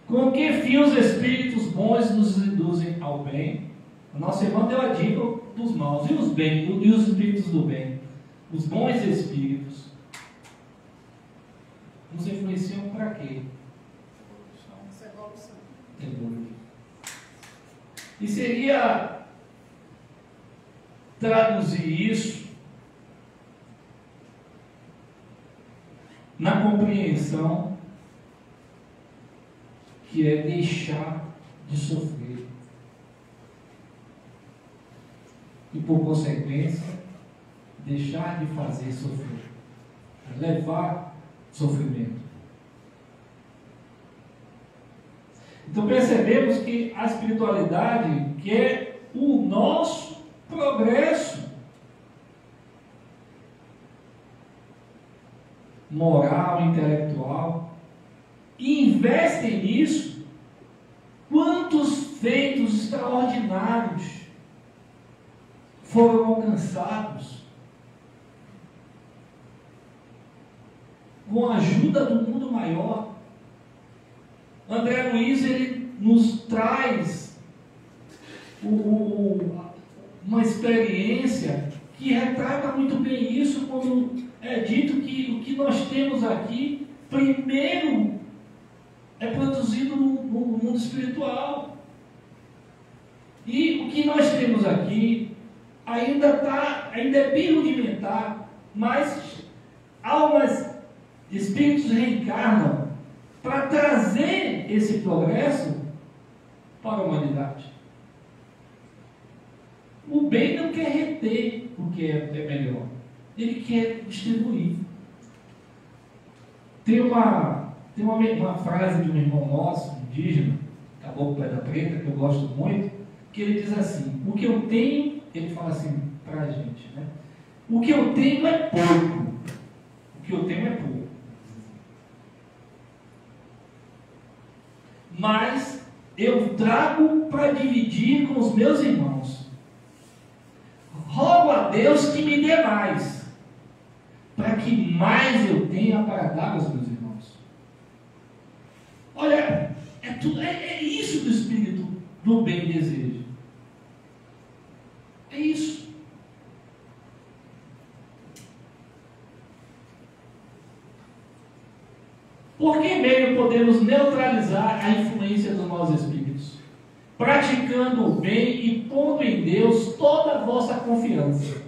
Com que fim os espíritos bons nos induzem ao bem? A nossa irmã deu a dica dos maus. E os espíritos do bem? Os bons espíritos nos influenciam para quê? Evolução. E seria traduzir isso na compreensão que é deixar de sofrer e, por consequência, deixar de fazer sofrer, levar sofrimento. Então percebemos que a espiritualidade quer o nosso progresso moral, intelectual, e investem nisso. Quantos feitos extraordinários foram alcançados com a ajuda do mundo maior. André Luiz, ele nos traz uma experiência que retrata muito bem isso, quando é dito que o que nós temos aqui, primeiro, é produzido no mundo espiritual. E o que nós temos aqui ainda é bem rudimentar, mas almas, espíritos reencarnam para trazer esse progresso para a humanidade. O bem não quer reter o que é melhor, ele quer distribuir. Tem uma frase de um irmão nosso, indígena, Caboclo Pedra Preta, que eu gosto muito, que ele diz assim: o que eu tenho, ele fala assim para a gente, né? O que eu tenho é pouco. O que eu tenho é pouco. Mas eu trago para dividir com os meus irmãos. Rogo a Deus que me dê mais, para que mais eu tenha para dar aos meus irmãos. Olha, é isso que o Espírito do bem deseja. É isso. Por que meio podemos neutralizar a influência dos maus espíritos, praticando o bem e pondo em Deus toda a vossa confiança.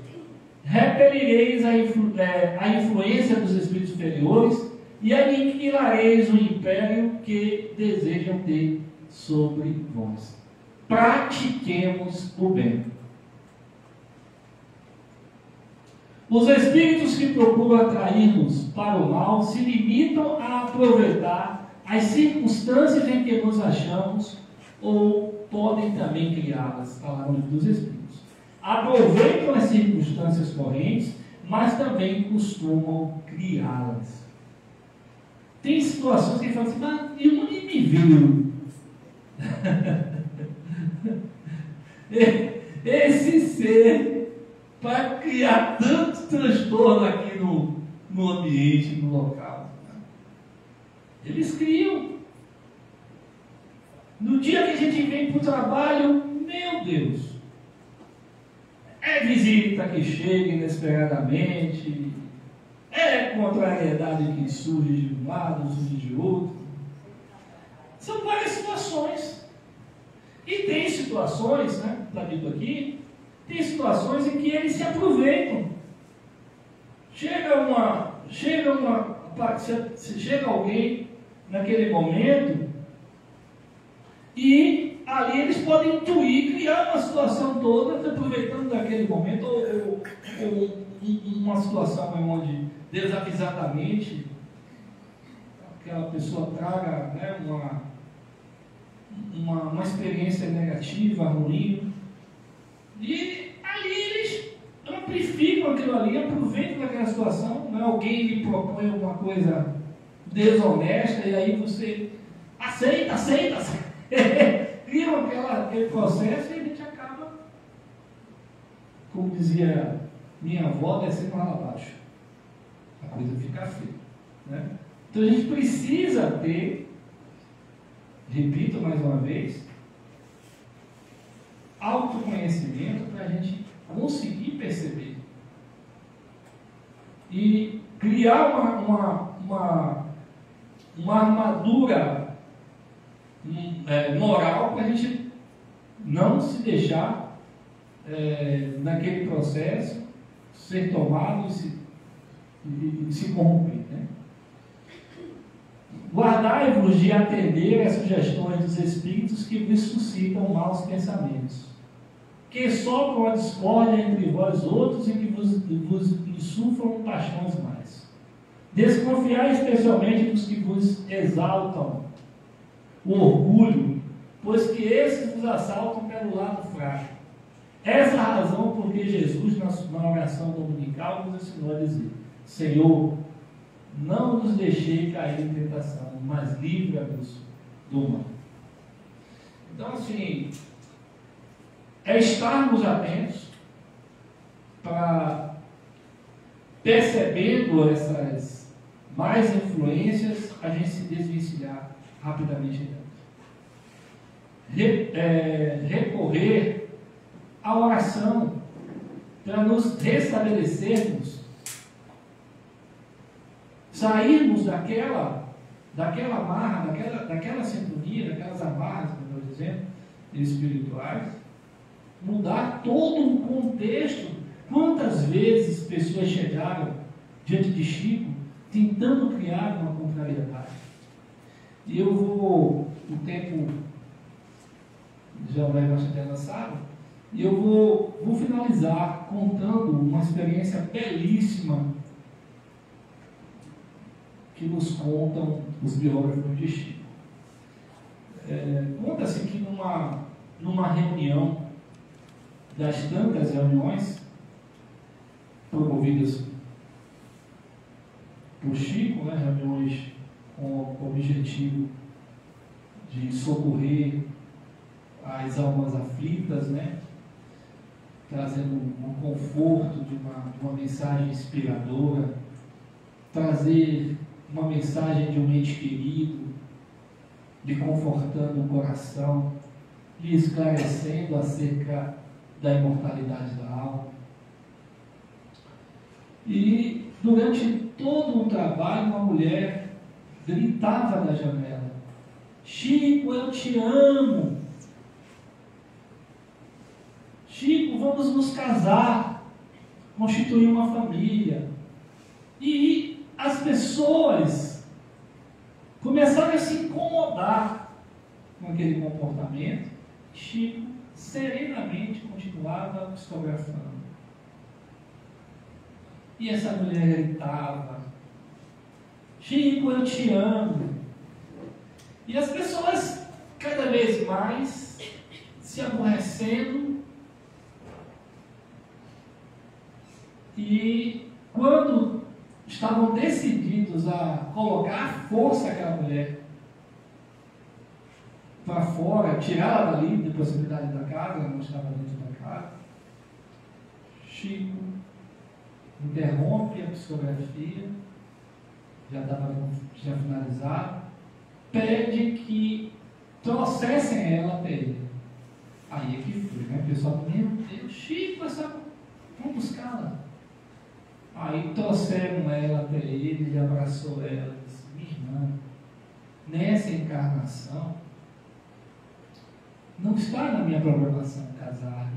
Repelireis a influência dos espíritos superiores e aniquilareis o império que desejam ter sobre vós. Pratiquemos o bem. Os espíritos que procuram atrair-nos para o mal se limitam a aproveitar as circunstâncias em que nos achamos ou podem também criá-las, falaram dos espíritos. Aproveitam as circunstâncias correntes, mas também costumam criá-las. Tem situações que falam assim, mas eu não me viu. Esse ser para criar tanto transtorno aqui no ambiente, no local. Eles criam. No dia que a gente vem para o trabalho, meu Deus, é visita que chega inesperadamente, é contrariedade que surge de um lado, surge de outro. São várias situações. E tem situações, né, está dito aqui, tem situações em que eles se aproveitam. Chega alguém naquele momento e ali eles podem intuir, criar uma situação toda, aproveitando daquele momento, ou uma situação onde desavisadamente aquela pessoa traga, né, uma experiência negativa, ruim. E ali eles amplificam aquilo ali, aproveitam daquela situação, né? Alguém lhe propõe alguma coisa desonesta e aí você aceita. Criam aquele processo e a gente acaba, como dizia minha avó, descendo lá abaixo. A coisa fica feia, né? Então a gente precisa ter, repito mais uma vez, autoconhecimento para a gente conseguir perceber e criar uma armadura moral para a gente não se deixar naquele processo ser tomado e se corromper, né? Guardai-vos de atender às sugestões dos espíritos que vos suscitam maus pensamentos, que sopram a discórdia entre vós outros e que vos insuflam paixões mais. Desconfiai especialmente dos que vos exaltam o orgulho, pois que esses vos assaltam pelo lado fraco. Essa é a razão porque Jesus, na oração dominical, nos ensinou a dizer: Senhor, não nos deixei cair em tentação, mas livra-nos do mal. Então, assim, é estarmos atentos para, percebendo essas mais influências, a gente se desvencilhar rapidamente dela. Recorrer à oração para nos restabelecermos, sairmos daquela amarra, daquela sintonia, daquelas amarras, como eu estou dizendo, espirituais, mudar todo um contexto. Quantas vezes pessoas chegaram diante de Chico tentando criar uma contrariedade? E o tempo já vai bastante avançado, e eu vou finalizar contando uma experiência belíssima que nos contam os biógrafos de Chico. Conta-se que numa reunião, das tantas reuniões promovidas por Chico, né, reuniões com o objetivo de socorrer as almas aflitas, né, trazendo um conforto de uma mensagem inspiradora, trazer uma mensagem de um ente querido, lhe confortando o coração, lhe esclarecendo acerca da imortalidade da alma. E durante todo o trabalho, uma mulher gritava na janela: Chico, eu te amo. Chico, vamos nos casar, constituir uma família. E as pessoas começaram a se incomodar com aquele comportamento. Chico serenamente continuava psicografando. E essa mulher gritava: Chico, eu te amo. E as pessoas cada vez mais se aborrecendo. E quando estavam decididos a colocar à força aquela mulher para fora, tirá-la dali, da possibilidade da casa, ela não estava dentro da casa, Chico interrompe a psicografia, já finalizado, pede que trouxessem ela até ele. Aí é que foi, né? O pessoal, meu Deus, Chico, vamos buscá-la. Aí trouxeram ela até ele, ele abraçou ela e disse: minha irmã, nessa encarnação, não está na minha programação casar.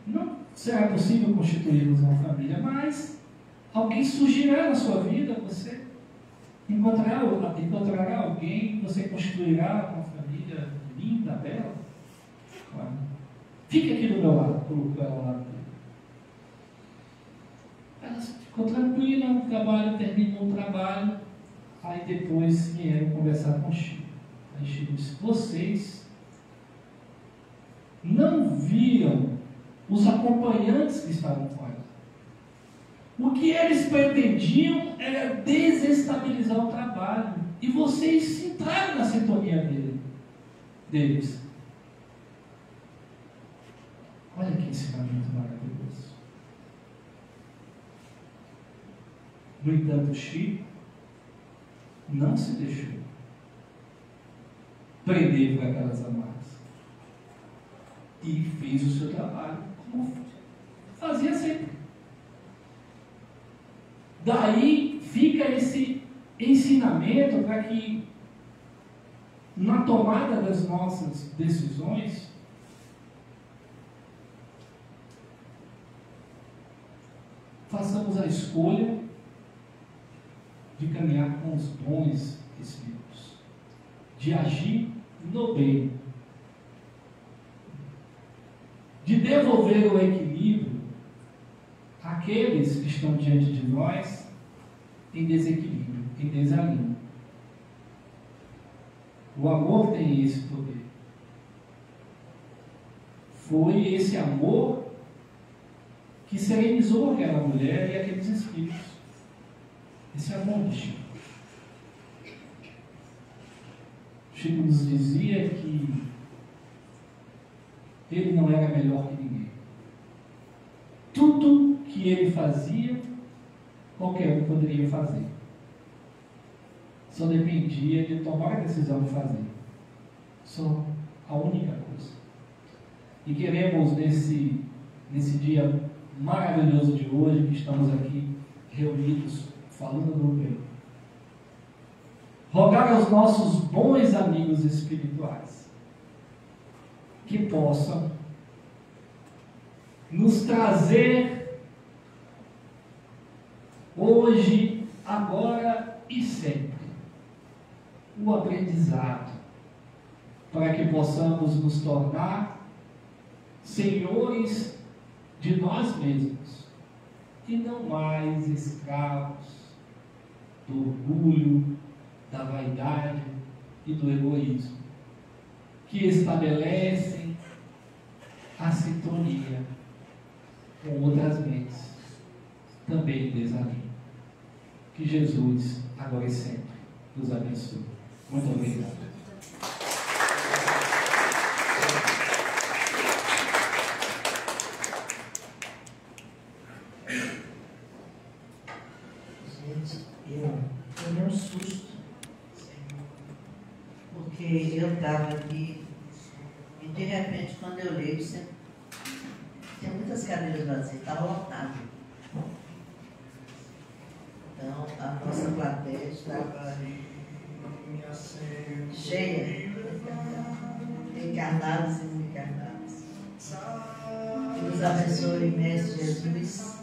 Não será possível constituirmos uma família, mas alguém surgirá na sua vida, você encontrará alguém, você constituirá uma família linda, bela. Fique aqui do meu lado, colocou ela ao lado dele. Ela ficou tranquila no trabalho, terminou o trabalho, aí depois vieram conversar com o Chico. Aí Chico disse: vocês não viam os acompanhantes que estavam com ela. O que eles pretendiam era desestabilizar o trabalho. E vocês entraram na sintonia deles. Olha que ensinamento maravilhoso. No entanto, Chico não se deixou prender por aquelas amarras e fez o seu trabalho como fazia sempre. Daí fica esse ensinamento para que na tomada das nossas decisões façamos a escolha de caminhar com os bons espíritos, de agir no bem, de devolver o equilíbrio àqueles que estão diante de nós em desequilíbrio, em desalinho. O amor tem esse poder. Foi esse amor que serenizou aquela mulher e aqueles espíritos. Esse amor de Chico. Chico nos dizia que ele não era melhor que ninguém. Tudo que ele fazia, qualquer um poderia fazer. Só dependia de tomar a decisão de fazer. Só a única coisa. E queremos nesse dia maravilhoso de hoje, que estamos aqui reunidos falando do bem, rogar aos nossos bons amigos espirituais que possam nos trazer hoje, agora e sempre o aprendizado, para que possamos nos tornar senhores de nós mesmos e não mais escravos do orgulho, da vaidade e do egoísmo, que estabelecem a sintonia com outras mentes, também em desalinho. Que Jesus, agora e sempre, nos abençoe. Muito obrigado. Eu tomei um susto, porque eu estava ali e de repente quando eu olhei, tinha muitas cadeiras vazias, estava lotado. Então a nossa plateia estava cheia, encarnados e desencarnados. Que nos abençoe, Mestre Jesus.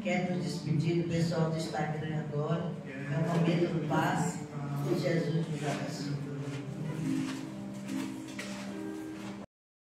Quer nos despedir do pessoal do Instagram agora. É um momento de paz. Que Jesus nos abençoe.